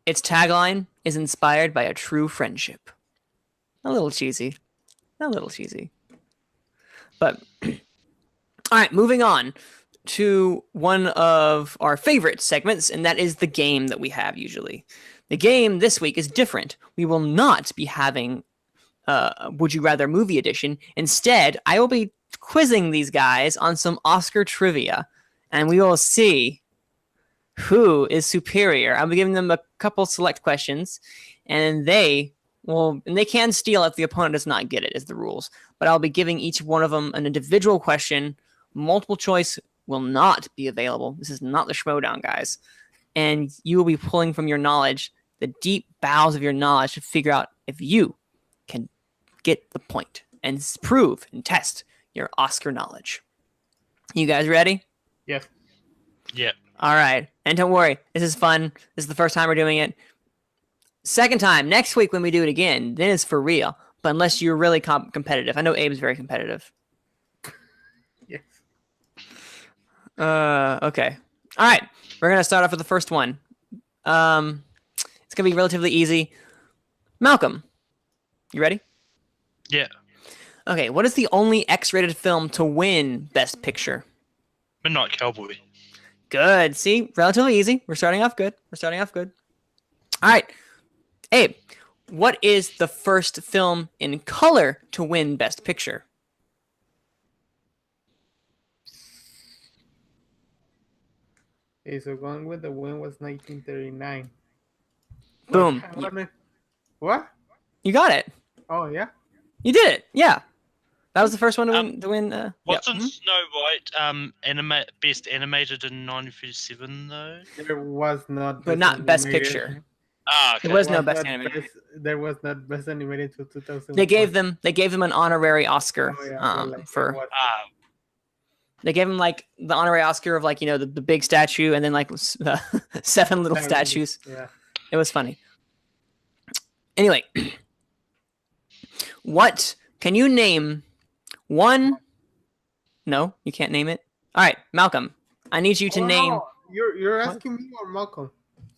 its tagline is inspired by a true friendship. A little cheesy, but all right, moving on to one of our favorite segments, and that is the game that we have usually. The game this week is different. We will not be having Would You Rather Movie Edition. Instead, I will be quizzing these guys on some Oscar trivia, and we will see who is superior. I'll be giving them a couple select questions, and they can steal if the opponent does not get it, is the rules. But I'll be giving each one of them an individual question. Multiple choice will not be available. This is not the Schmodown, guys. And you will be pulling from your knowledge, the deep bowels of your knowledge, to figure out if you can get the point and prove and test your Oscar knowledge. You guys ready? Yes. Yeah. All right. And don't worry, this is fun. This is the first time we're doing it. Second time, next week when we do it again, then it's for real. But unless you're really competitive. I know Abe's very competitive. Yes. Okay. All right. We're going to start off with the first one. It's going to be relatively easy. Malcolm, you ready? Yeah. Okay. What is the only X-rated film to win Best Picture? Midnight Cowboy. Good. See? Relatively easy. We're starting off good. All right. Abe, what is the first film in color to win Best Picture? Okay, so going with the win was 1939. Boom. What? You got it. Oh, yeah? You did it. Yeah. That was the first one to win. Wasn't Snow White best animated in 1937 though? There was not. But not Best Picture. Ah, okay. There was no Best Animated. There was not Best Animated until 2000. They gave them an honourary Oscar for. They gave him like the honorary Oscar of like the big statue and then like 7 little statues. Yeah. It was funny. Anyway, what can you name one? No, you can't name it. All right, Malcolm. I need you to name. No. You're asking me or Malcolm?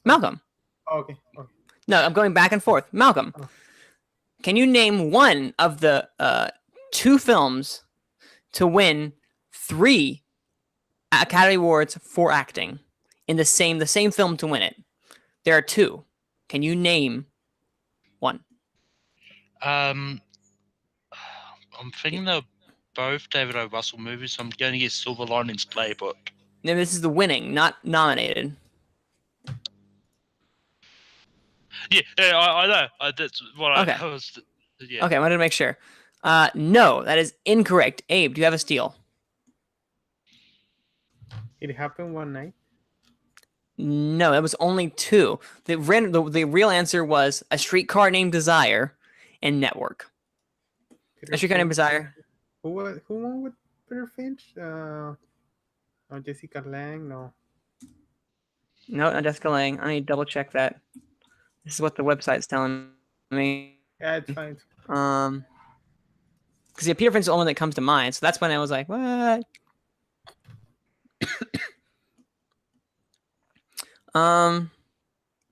Malcolm. Oh, okay. No, I'm going back and forth. Malcolm, Oh. can you name one of the 2 films to win 3 Academy Awards for acting in the same film to win it? There are 2. Can you name one? I'm thinking they're both David O. Russell movies, so I'm going to get Silver Linings Playbook. No, this is the winning, not nominated. Yeah, I know. That's what Okay. I was. Yeah. Okay, I wanted to make sure. No, that is incorrect. Abe, do you have a steal? It happened one night. No, that was only 2. The real answer was A Streetcar Named Desire and Network. Peter A Streetcar Named Finch. Desire. Who won with Peter Finch? No, Jessica Lange. No. No, not Jessica Lange. I need to double check that. This is what the website's telling me. Yeah, it's fine. Because Peter Finch is the only one that comes to mind. So that's when I was like, what?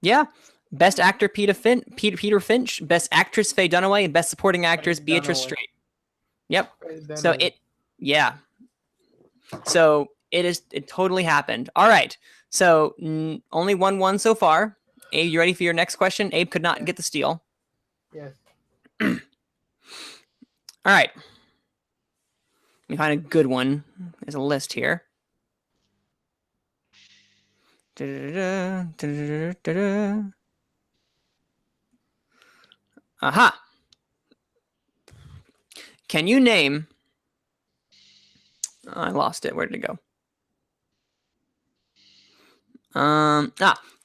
Yeah. Best actor Peter Finch, best actress Faye Dunaway, and best supporting actress Beatrice Dunaway. Straight. Yep. Then So So it totally happened. All right. So only 1-1 so far. Abe, you ready for your next question? Abe could not get the steal. Yes. All right. Let me find a good one. There's a list here. Aha. Can you name... I lost it. Where did it go?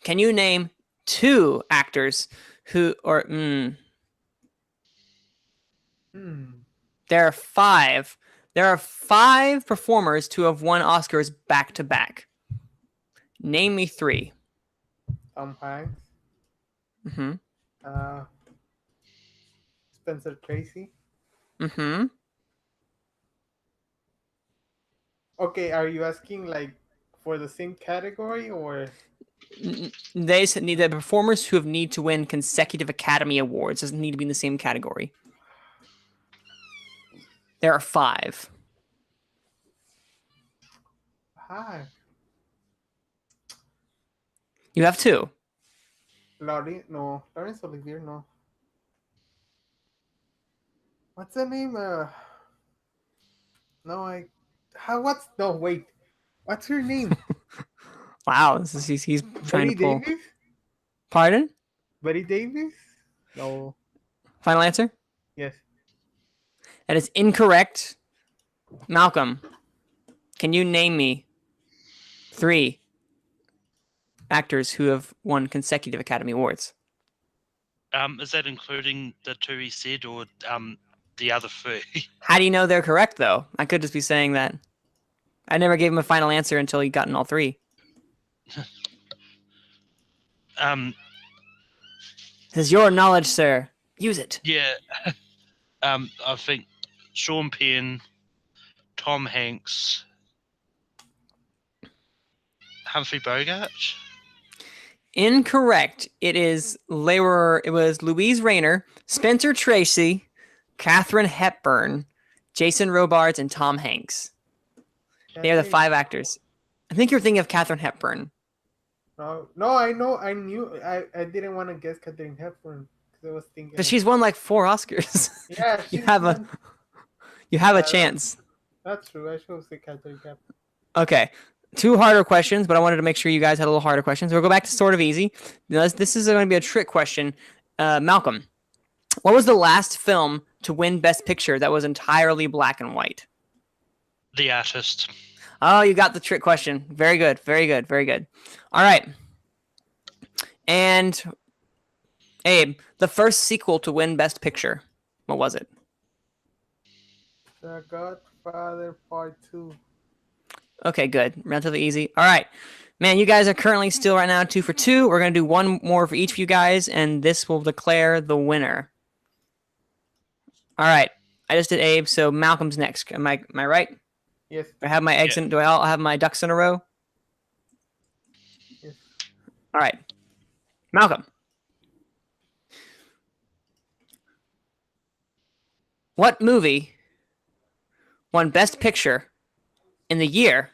Can you name 2 actors who... There are 5. There are 5 performers to have won Oscars back to back. Name me 3. Tom Hanks. Mm-hmm. Spencer Tracy. Mm-hmm. Okay, are you asking like for the same category or? They need the performers who have need to win consecutive Academy Awards. Doesn't need to be in the same category. There are 5. Hi. You have 2. Lawrence Olivier, no. What's the name? What's her name? Wow, this is he's trying Betty to pull. Davis? Pardon? Betty Davis? No. Final answer? Yes. That is incorrect. Malcolm, can you name me 3 actors who have won consecutive Academy Awards? Is that including the 2 he said, or the other 3? How do you know they're correct, though? I could just be saying that. I never gave him a final answer until he gotten all 3. This is your knowledge, sir. Use it. Yeah. I think Sean Penn, Tom Hanks, Humphrey Bogart. Incorrect. It was Louise Rayner, Spencer Tracy, Katharine Hepburn, Jason Robards, and Tom Hanks. They are the 5 actors. I think you're thinking of Katharine Hepburn. No, I know. I knew. I didn't want to guess Katharine Hepburn because I was thinking. But she's won like 4 Oscars. Yeah, you have a chance. That's true. I should say Katharine Hepburn. Okay. 2 harder questions, but I wanted to make sure you guys had a little harder questions. We'll go back to sort of easy. This is going to be a trick question. Malcolm, what was the last film to win Best Picture that was entirely black and white? The Artist. Oh, you got the trick question. Very good. Very good. Very good. All right. And Abe, the first sequel to win Best Picture, what was it? The Godfather Part 2. Okay, good. Relatively easy. All right. Man, you guys are currently still right now 2 for 2. We're going to do 1 more for each of you guys, and this will declare the winner. All right. I just did Abe, so Malcolm's next. Am I right? Yes. Do I have my eggs in? Do I all have my ducks in a row? Yes. All right. Malcolm, What movie won Best Picture in the year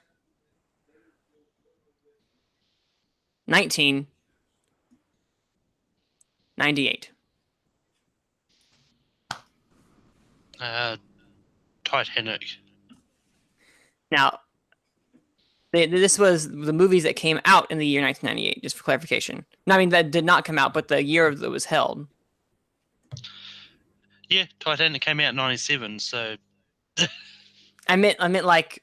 1998? Titanic. Now, this was the movies that came out in the year 1998, just for clarification. No, I mean, that did not come out, but the year that was held. Yeah, Titanic came out in 97, so I meant like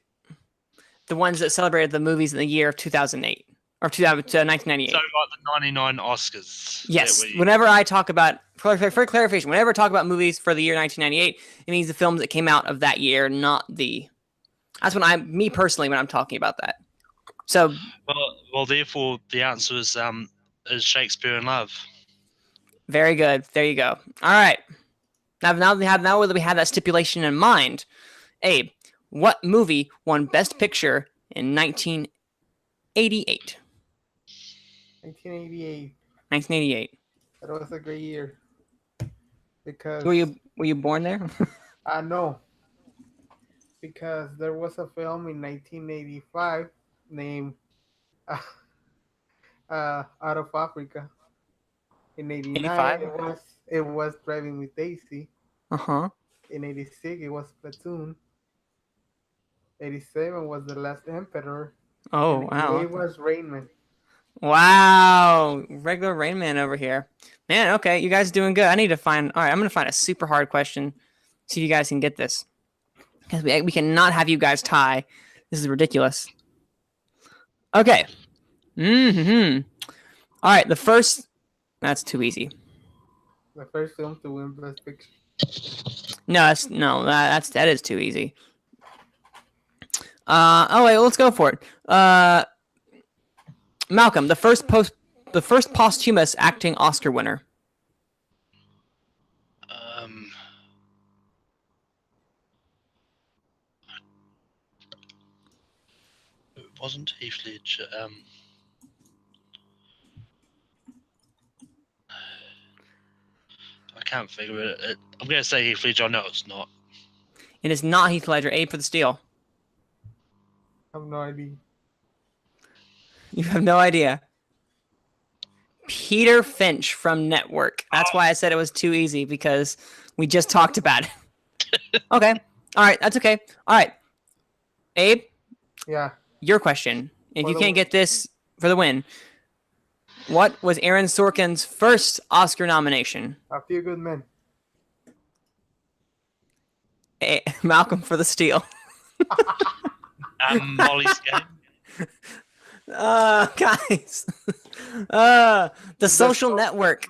the ones that celebrated the movies in the year of 2008 or 1998. so like the 99 Oscars. Yes. that we- Whenever I talk about, for clarification, whenever I talk about movies for the year 1998, it means the films that came out of that year, not the. That's when me personally, when I'm talking about that. So, well, therefore, the answer is Shakespeare in Love. very good. There you go. All right. Now that we have that stipulation in mind, Abe, what movie won Best Picture in 1988? 1988. 1988. That was a great year. Because Were you born there? I know. Because there was a film in 1985 named Out of Africa. In 89, 85? it was Driving with Daisy. Uh-huh. In 86, it was Platoon. 87 was The Last Emperor. Oh, and wow. 88 was Rain Man. Wow. Regular Rain Man over here. Man, okay. You guys are doing good. I need to find... All right, I'm going to find a super hard question. See if you guys can get this. Because we cannot have you guys tie. This is ridiculous. Okay. Mm-hmm. All right, the first... That's too easy. The first film to win Best Picture. That is too easy. Let's go for it. Malcolm, the first posthumous acting Oscar winner. It wasn't Heath Ledger. I can't figure it. I'm going to say Heath Ledger. No, it's not. It is not Heath Ledger. Abe for the steal. I have no idea. You have no idea. Peter Finch from Network. That's why I said it was too easy, because we just talked about it. Okay. All right. That's okay. All right. Abe, Yeah. your question. If For you the can't win. get this for the win, what was Aaron Sorkin's first Oscar nomination? A Few Good Men. Malcolm for the steal. Molly's Game. Guys. The Social Network.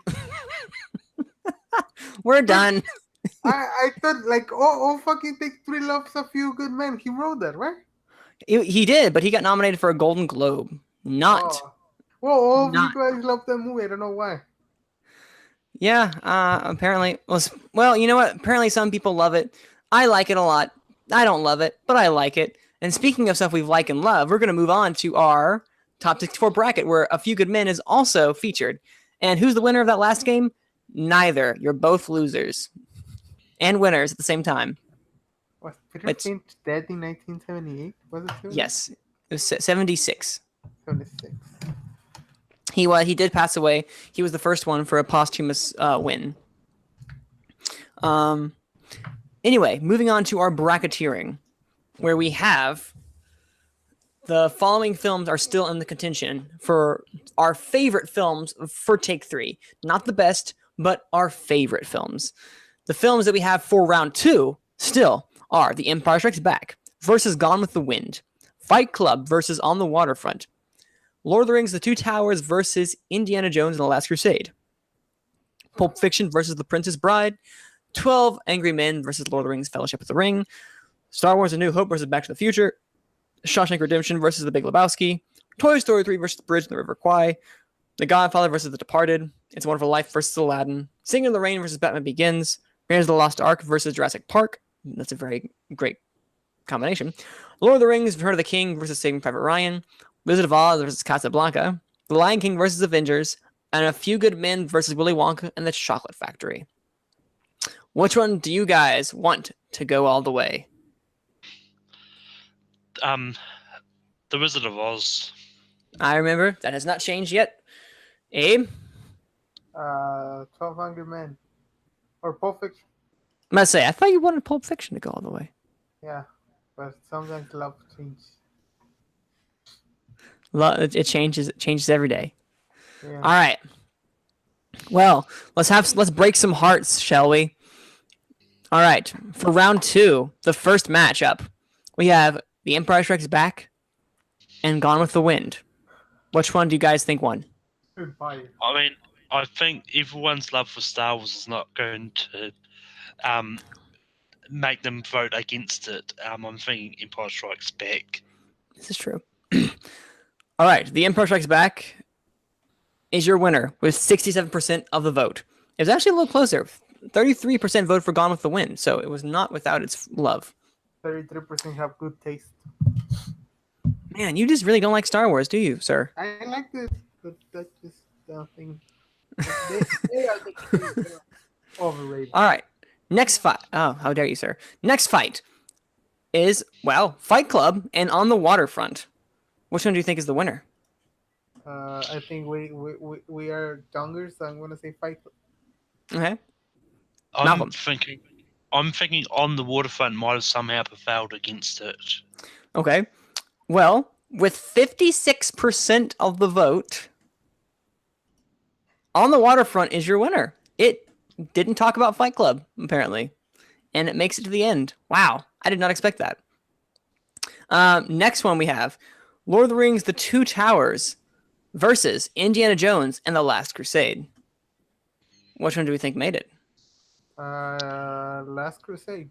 We're done. I thought like oh fucking take 3 loves A Few Good Men. He wrote that, right? He did, but he got nominated for a Golden Globe. Not. Oh. Well, all of Not- you guys love that movie. I don't know why. Yeah, apparently. Well, you know what? Apparently some people love it. I like it a lot. I don't love it, but I like it. And speaking of stuff we like and love, we're going to move on to our Top 64 bracket, where A Few Good Men is also featured. And who's the winner of that last game? Neither. You're both losers. And winners at the same time. Was Peter It's- Finch dead in 1978? Was it? 70? Yes. It was 76. 76. He did pass away. He was the first one for a posthumous win. Anyway, moving on to our bracketeering, where we have the following films are still in the contention for our favorite films for Take 3. Not the best, but our favorite films. The films that we have for round 2 still are The Empire Strikes Back versus Gone with the Wind, Fight Club versus On the Waterfront, Lord of the Rings, The Two Towers versus Indiana Jones and the Last Crusade, Pulp Fiction versus The Princess Bride, 12 Angry Men versus Lord of the Rings, Fellowship of the Ring, Star Wars A New Hope versus Back to the Future, Shawshank Redemption versus The Big Lebowski, Toy Story 3 versus Bridge on the River Kwai, The Godfather versus The Departed, It's a Wonderful Life versus Aladdin, Singing in the Rain versus Batman Begins, Raiders of the Lost Ark versus Jurassic Park. That's a very great combination. Lord of the Rings, Return of the King versus Saving Private Ryan, Wizard of Oz versus Casablanca, The Lion King versus Avengers, and A Few Good Men versus Willy Wonka and the Chocolate Factory. Which one do you guys want to go all the way? The Wizard of Oz. I remember that has not changed yet. Abe, 12 Hungry Men. Or Pulp Fiction. I'm gonna say I thought you wanted Pulp Fiction to go all the way. Yeah. But sometimes love changes. It changes. It changes every day. Yeah. All right. Well, let's break some hearts, shall we? All right. For round 2, the first matchup, we have The Empire Strikes Back and Gone with the Wind. Which one do you guys think won? Empire. I mean, I think everyone's love for Star Wars is not going to make them vote against it. I'm thinking Empire Strikes Back. This is true. All right. The Empire Strikes Back is your winner with 67% of the vote. It was actually a little closer. 33% voted for Gone with the Wind, so it was not without its love. 33% have good taste. Man, you just really don't like Star Wars, do you, sir? I like this, but that's just nothing. They are the overrated. All right. Next fight. Oh, how dare you, sir. Next fight is, well, Fight Club and On the Waterfront. Which one do you think is the winner? I think we are younger, so I'm gonna say Fight Club. Okay. I'm Malcolm. thinking On the Waterfront might have somehow prevailed against it. Okay. Well, with 56% of the vote, On the Waterfront is your winner. It didn't talk about Fight Club, apparently. And it makes it to the end. Wow. I did not expect that. Next one we have Lord of the Rings, The Two Towers versus Indiana Jones and the Last Crusade. Which one do we think made it? Last Crusade.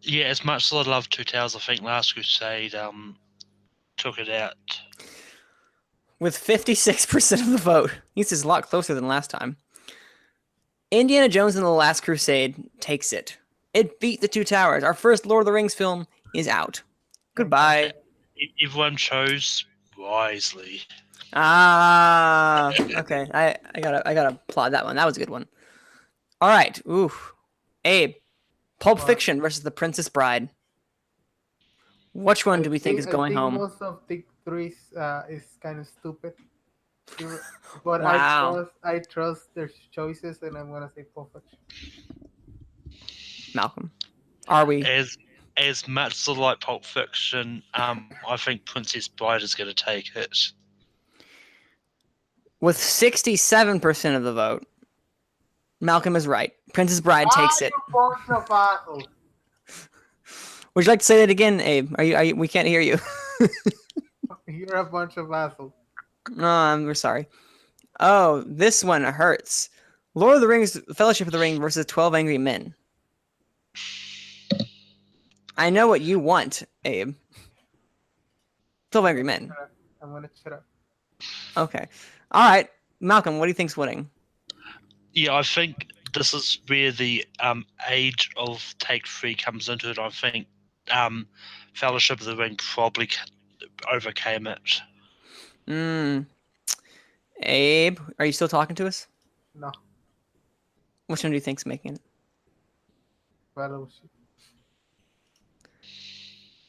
Yeah, as much as I love Two Towers, I think Last Crusade took it out. With 56% of the vote. This is a lot closer than last time. Indiana Jones and the Last Crusade takes it. It beat The Two Towers. Our first Lord of the Rings film is out. Goodbye. Everyone chose wisely. Ah, okay. I gotta applaud that one. That was a good one. All right. Ooh, Abe, Pulp Fiction versus The Princess Bride. Which one do we think is going home? Most of the three is kind of stupid. But Wow. I trust their choices, and I'm gonna say Pulp Fiction. Malcolm, are we? As much as I like Pulp Fiction, I think Princess Bride is going to take it. With 67% of the vote, Malcolm is right. Princess Bride takes it. Would you like to say that again, Abe? Are you? We can't hear you. You're a bunch of assholes. No, we're sorry. Oh, this one hurts. Lord of the Rings, Fellowship of the Ring versus 12 Angry Men. I know what you want, Abe. 12 Angry Men. I'm gonna shut up. Okay. All right. Malcolm, what do you think's winning? Yeah, I think this is where the age of Take 3 comes into it. I think Fellowship of the Ring probably overcame it. Abe, are you still talking to us? No. Which one do you think's making it? Fellowship.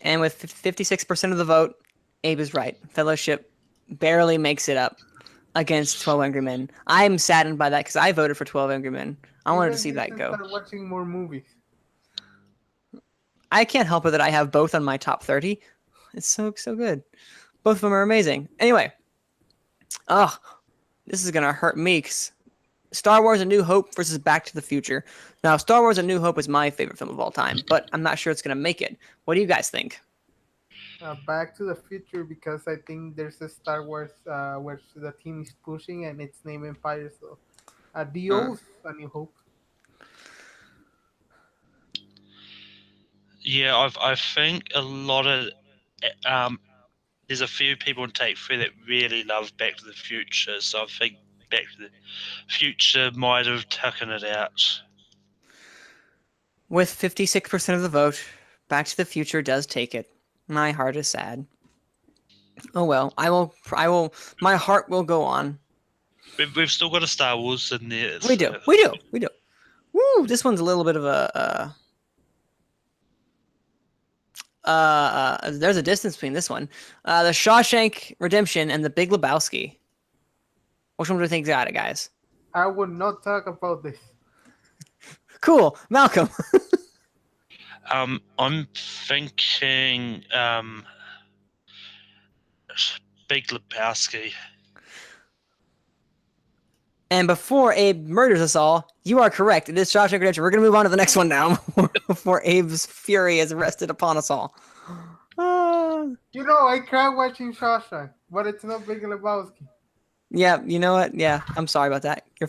And with 56% of the vote, Abe is right. Fellowship barely makes it up against 12 Angry Men. I'm saddened by that because I voted for 12 Angry Men. I wanted to see that go. Start watching more movies. I can't help it that I have both on my top 30. It's so good. Both of them are amazing. Anyway. This is going to hurt me. Star Wars A New Hope versus Back to the Future. Now, Star Wars A New Hope is my favorite film of all time, but I'm not sure it's going to make it. What do you guys think? Back to the Future, because I think there's a Star Wars where the team is pushing and it's named Empire. So, adios, A New Hope. Yeah, I think a lot of there's a few people in Take 3 that really love Back to the Future, so I think Back to the Future might have taken it out. With 56% of the vote, Back to the Future does take it. My heart is sad. Oh well, I will. My heart will go on. we've still got a Star Wars in there. We do. Woo! This one's a little bit of a. There's a distance between this one. The Shawshank Redemption and the Big Lebowski. Which one do you think got it, guys? I would not talk about this. Cool, Malcolm. I'm thinking Big Lebowski. And before Abe murders us all, you are correct. It is Shawshank Redemption. We're going to move on to the next one now before Abe's fury is rested upon us all. You know, I cried watching Shawshank, but it's not Big Lebowski. Yeah, you know what? Yeah, I'm sorry about that. Your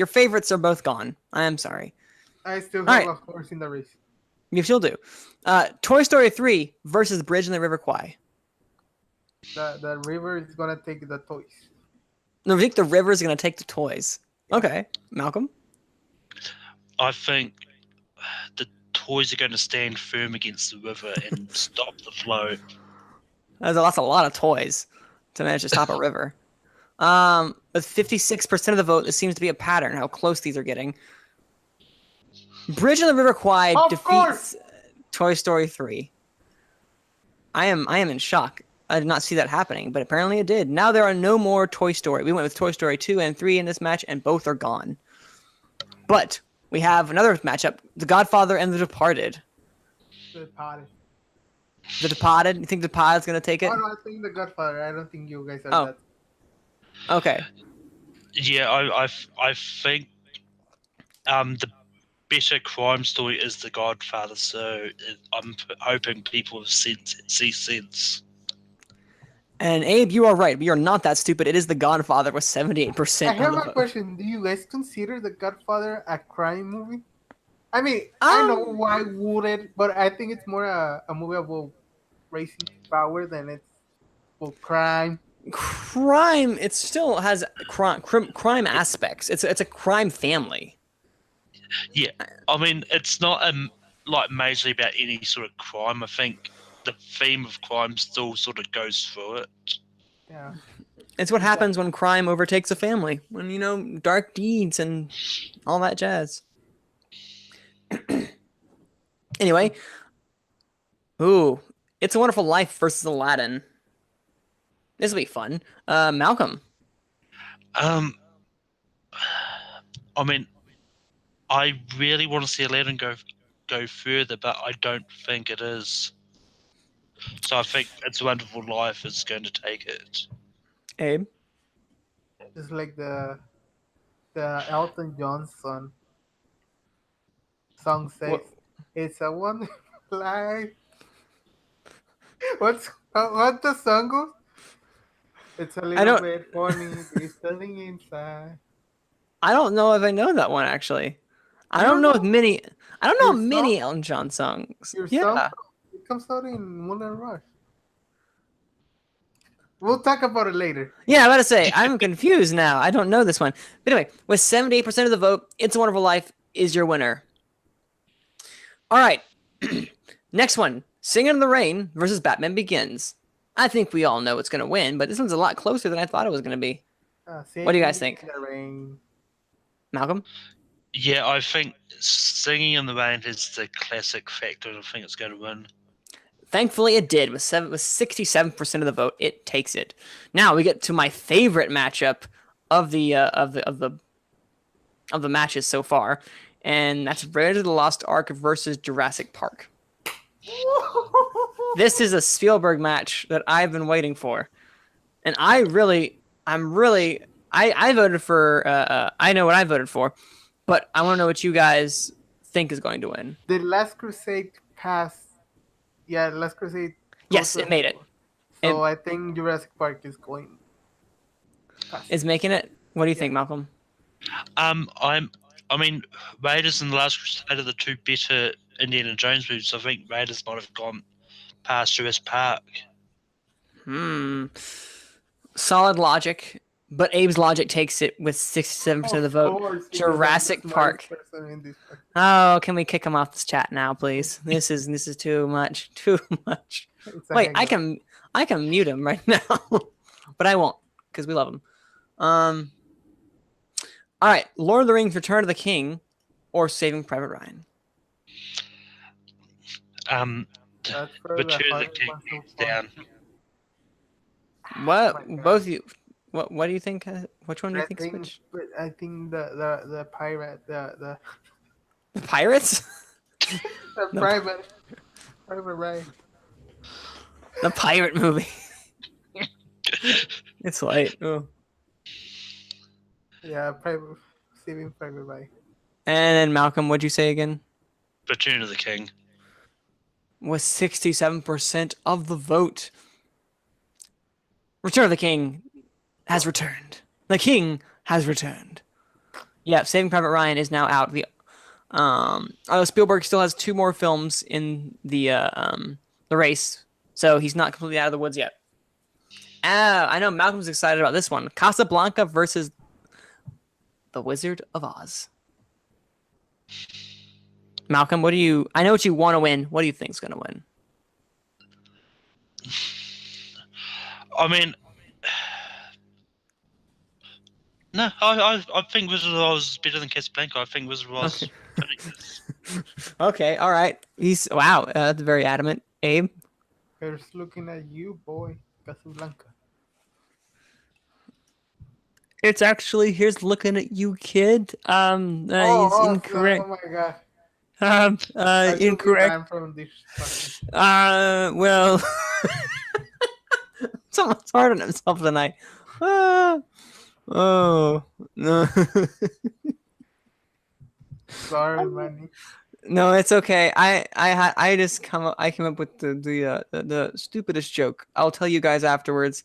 favorites are both gone. I am sorry. I still All have right. a horse in the race. You still do. Toy Story 3 versus Bridge in the River Kwai. The river is gonna take the toys. No, I think the river is going to take the toys. Okay, Malcolm? I think the toys are going to stand firm against the river and stop the flow. That's a lot of toys to manage to stop a river. With 56% of the vote, this seems to be a pattern, how close these are getting. Bridge in the River Kwai defeats Toy Story 3. I am in shock. I did not see that happening, but apparently it did. Now there are no more Toy Story. We went with Toy Story 2 and 3 in this match, and both are gone. But we have another matchup, The Godfather and The Departed. The Departed. The Departed? You think The Departed's going to take it? Oh, no, I think The Godfather. I don't think you guys are that. Okay. Yeah, I think the better crime story is The Godfather, so I'm hoping people have see sense. And Abe, you are right. We are not that stupid. It is The Godfather with 78%. I have a question. Do you guys consider The Godfather a crime movie? I mean, I know why would it, but I think it's more a movie about racing power than it's about crime. Crime. It still has crime aspects. It's a crime family. Yeah, I mean, it's not like majorly about any sort of crime. I think the theme of crime still sort of goes through it. Yeah. It's what happens when crime overtakes a family. When, dark deeds and all that jazz. Anyway. Ooh. It's a Wonderful Life versus Aladdin. This will be fun. Malcolm. I mean, I really want to see Aladdin go further, but I don't think it is. So I think It's a Wonderful Life is going to take it. Abe? Just like the Elton John song says, "It's a wonderful life." What the song goes? It's a little bit funny. There's something inside. I don't know if I know that one actually. I don't know many Elton John songs. Your song, it comes out in Moulin Rouge. We'll talk about it later. Yeah, I was about to say, I'm confused now. I don't know this one. But anyway, with 78% of the vote, It's a Wonderful Life is your winner. All right. Next one, Singing in the Rain versus Batman Begins. I think we all know it's going to win, but this one's a lot closer than I thought it was going to be. What do you guys think? Malcolm? Yeah, I think Singing in the Rain is the classic factor, and I think it's going to win. Thankfully, it did. With 67% of the vote, it takes it. Now we get to my favorite matchup of the matches so far, and that's Raiders of the Lost Ark versus Jurassic Park. This is a Spielberg match that I've been waiting for, and I voted for. I know what I voted for, but I want to know what you guys think is going to win. The Last Crusade passed. Yeah, Last Crusade. Yes, it made it. So I think Jurassic Park is going. Is making it. What do you think, Malcolm? I mean, Raiders and The Last Crusade are the two better Indiana Jones movies. So I think Raiders might have gone past Jurassic Park. Solid logic, but Abe's logic takes it with 67% of the vote. Jurassic Park. Oh, can we kick him off this chat now, please? This is too much. Too much. Wait, I can mute him right now, but I won't because we love him. All right, Lord of the Rings: Return of the King, or Saving Private Ryan. That's probably the Return of the hardest King, one so hands far. down. What? My God. Both of you. What do you think? Which one do you I think? think, Which? but I think the pirate, The Pirates? the The, private Ryan. the pirate movie. It's late. Oh. Yeah, Saving Private Ryan. And then Malcolm, what'd you say again? Return of the King. Was 67% of the vote. Return of the King has returned. The King has returned. Yeah, Saving Private Ryan is now out. Spielberg still has 2 more films in the race, so he's not completely out of the woods yet. I know Malcolm's excited about this one. Casablanca versus The Wizard of Oz. Malcolm, I know what you want to win. What do you think's going to win? I mean, no, I think Wizard of Oz is better than Casablanca. I think Wizard of Oz. Okay. Okay, all right. Wow, that's very adamant. Abe? Here's looking at you, boy. Casablanca. It's actually here's looking at you, kid. He's incorrect. Oh my God. I should be Incorrect. banned from this fucking. Well, someone's hard on himself tonight. Oh no. Sorry, Manny. No, it's okay. I came up with the stupidest joke. I'll tell you guys afterwards.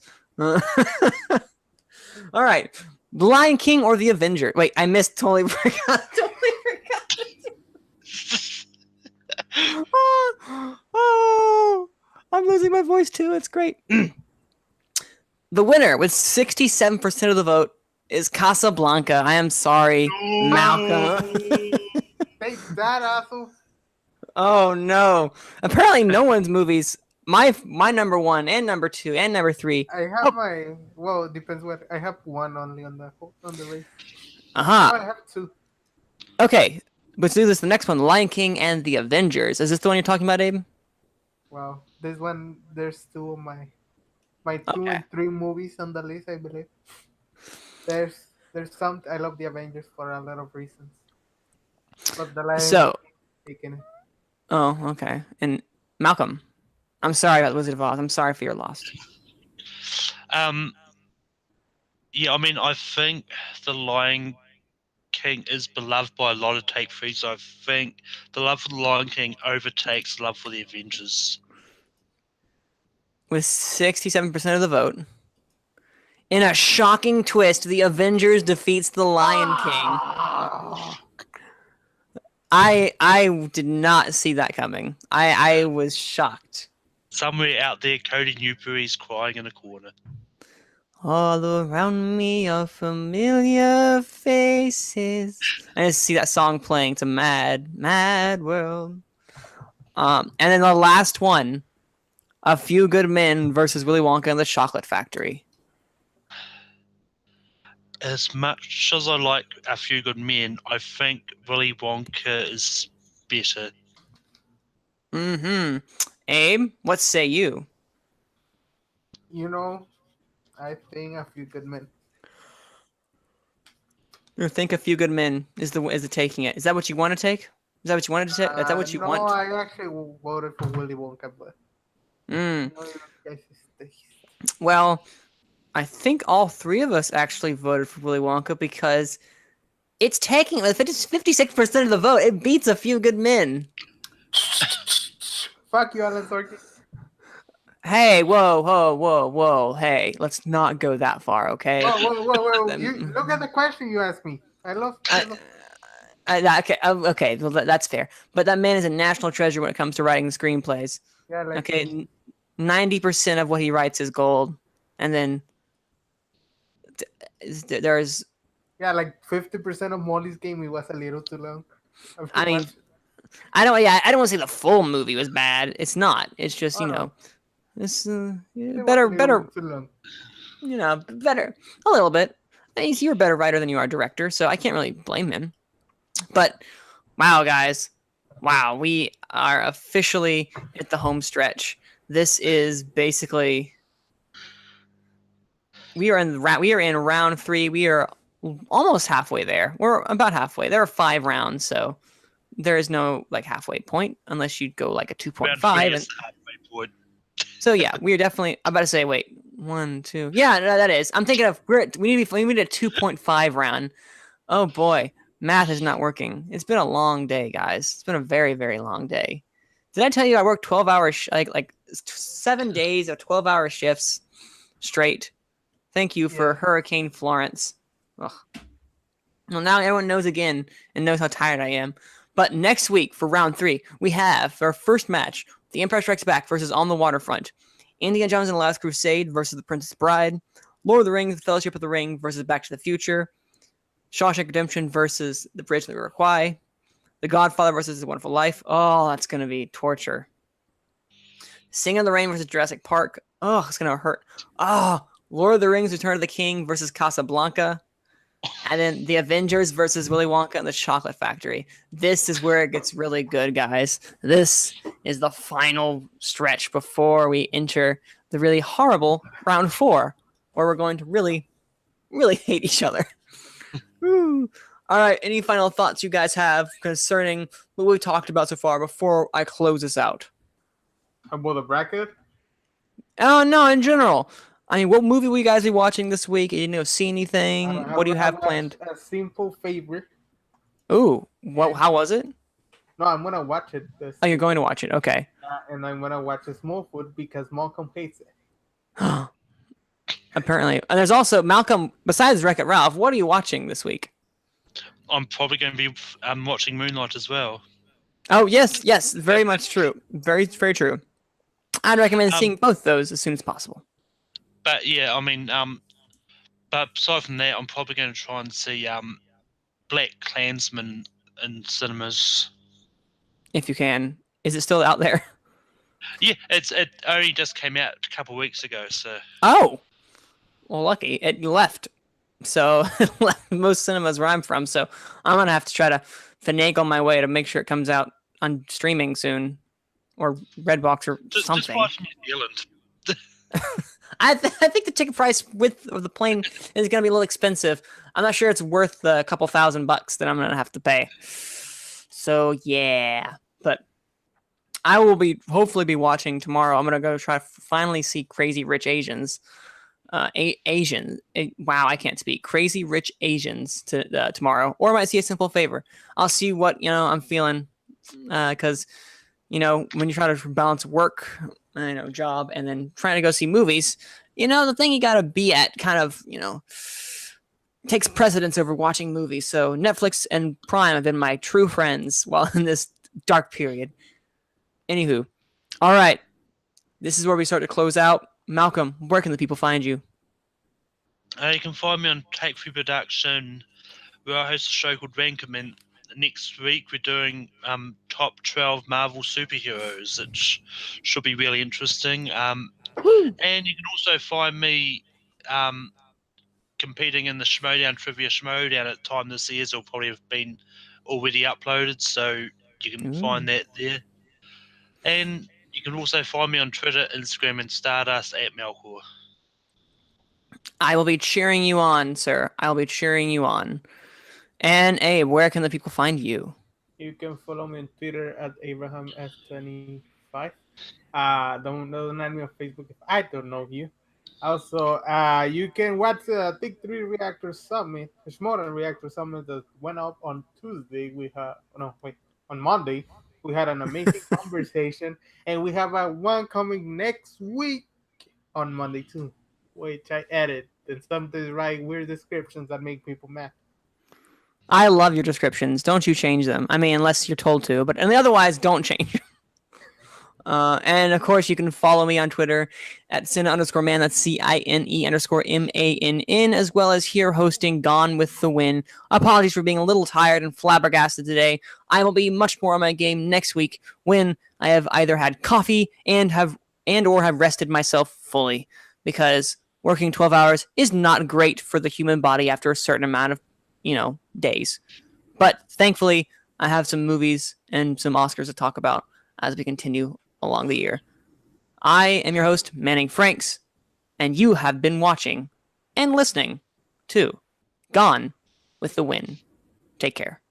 All right, The Lion King or The Avenger? Wait, I missed. Totally forgot. Oh, I'm losing my voice too. It's great. The winner with 67% of the vote is Casablanca. I am sorry, Malcolm. Take that, asshole. Oh no! Apparently, no one's movies. My number 1 and number 2 and number 3. I have my. Well, it depends what. I have one only on the race. Uh-huh. Oh, I have 2. Okay, let's do this. The next one, Lion King and The Avengers. Is this the one you're talking about, Abe? Wow, this one. There's 2 of my 2 Okay. and 3 movies on the list. I believe. There's some. I love the Avengers for a lot of reasons. But the Lion So, King taking it. oh, okay. And Malcolm, I'm sorry about Wizard of Oz. I'm sorry for your loss. Yeah, I mean, I think The Lion King is beloved by a lot of Take Three, so I think the love for The Lion King overtakes love for the Avengers. With 67% of the vote. In a shocking twist, The Avengers defeats The Lion King. I did not see that coming. I was shocked. Somewhere out there, Cody Newberry's crying in a corner. All around me are familiar faces. I just see that song playing. It's a mad, mad world. And then the last one, A Few Good Men versus Willy Wonka and the Chocolate Factory. As much as I like A Few Good Men, I think Willy Wonka is better. Mm-hmm. Abe, what say you? You know, I think A Few Good Men. You think A Few Good Men is the taking it? Is that what you want to take? Is that what you wanted to take? Is that what you No, want? I actually voted for Willy Wonka, but. Well, I think all 3 of us actually voted for Willy Wonka because it's taking. If it's 56% of the vote, it beats A Few Good Men. Fuck you, Alan Sorkin. Hey, whoa! Hey, let's not go that far, okay? Whoa! You look at the question you asked me. I love. Okay. Well, that's fair. But that man is a national treasure when it comes to writing screenplays. Yeah, like. Okay, 90% of what he writes is gold, and then there's. Yeah, like 50% of Molly's Game. It was a little too long. I mean, I don't want to say the full movie was bad. It's not. It's just it's better. Too long. Better a little bit. You're a better writer than you are a director, so I can't really blame him. But wow, guys, wow, we are officially at the home stretch. This is basically we are in round 3. We are almost halfway there. We're about halfway. There are 5 rounds, so there is no like halfway point unless you go like a 2.5. Round 3 And is the halfway point. so yeah, we are definitely. I'm about to say, wait, 1, 2. Yeah, no, that is. I'm thinking of we need a 2.5 round. Oh boy, math is not working. It's been a long day, guys. It's been a very, very long day. Did I tell you I worked 12 hours, like 7 days of 12-hour shifts straight? Thank you for Hurricane Florence. Ugh. Well, now everyone knows again and knows how tired I am. But next week for round 3, we have our first match: The Empire Strikes Back versus On the Waterfront, Indiana Jones and the Last Crusade versus The Princess Bride, Lord of the Rings: The Fellowship of the Ring versus Back to the Future, Shawshank Redemption versus The Bridge of the River Kwai, The Godfather versus The Wonderful Life. Oh, that's going to be torture. Singing in the Rain versus Jurassic Park. Oh, it's going to hurt. Oh, Lord of the Rings: Return of the King versus Casablanca. And then The Avengers versus Willy Wonka and the Chocolate Factory. This is where it gets really good, guys. This is the final stretch before we enter the really horrible round 4, where we're going to really, really hate each other. All right. Any final thoughts you guys have concerning what we've talked about so far before I close this out? About the bracket? Oh, no, in general. I mean, what movie will you guys be watching this week? You know, see anything? What do you have planned? A Simple Favorite. Ooh, how was it? No, I'm gonna watch it. Oh, you're going to watch it. Okay. And I'm gonna watch a Smallfoot because Malcolm hates it. Apparently. And there's also Malcolm, besides Wreck-It Ralph, what are you watching this week? I'm probably going to be watching Moonlight as well. Oh, yes, very much true. Very, very true. I'd recommend seeing both those as soon as possible. But yeah, I mean, but aside from that, I'm probably going to try and see Black Klansman in cinemas. If you can. Is it still out there? Yeah, it only just came out a couple of weeks ago, so. Oh, well, lucky it left. So most cinemas where I'm from. So I'm gonna have to try to finagle my way to make sure it comes out on streaming soon, or Redbox or something. Just watch New Zealand. I think the ticket price with the plane is gonna be a little expensive. I'm not sure it's worth the couple $1,000 that I'm gonna have to pay. So yeah, but I will hopefully be watching tomorrow. I'm gonna go try to finally see Crazy Rich Asians. Wow, I can't speak. Crazy Rich Asians tomorrow, or I might see A Simple Favor. I'll see what I'm feeling, because when you try to balance work, job, and then trying to go see movies, the thing you gotta be at kind of takes precedence over watching movies. So Netflix and Prime have been my true friends while in this dark period. Anywho, all right, this is where we start to close out. Malcolm, where can the people find you? You can find me on Take Free Production, where I host a show called Rankerman. Next week we're doing top 12 Marvel superheroes, which should be really interesting. And you can also find me competing in the Schmodown Trivia Schmodown at the time this year's will probably have been already uploaded, so you can find that there. And you can also find me on Twitter, Instagram, and Stardust at Melkor. I will be cheering you on, sir. I will be cheering you on. And Abe, where can the people find you? You can follow me on Twitter at AbrahamS25. Don't add me on Facebook if I don't know you. Also, you can watch the Take 3 Reactor Summit, the Schmodown Reactor Summit that went up on Tuesday. On Monday. We had an amazing conversation, and we have one coming next week on Monday too, which I edit and sometimes write weird descriptions that make people mad. I love your descriptions. Don't you change them. I mean, unless you're told to, but otherwise, don't change them. And of course, you can follow me on Twitter at Cine_Man. That's CINE_MANN, as well as here hosting Gone with the Wind. Apologies for being a little tired and flabbergasted today. I will be much more on my game next week when I have either had coffee or have rested myself fully, because working 12 hours is not great for the human body after a certain amount of, days. But thankfully, I have some movies and some Oscars to talk about as we continue along the year. I am your host, Manning Franks, and you have been watching and listening to Gone with the Wind. Take care.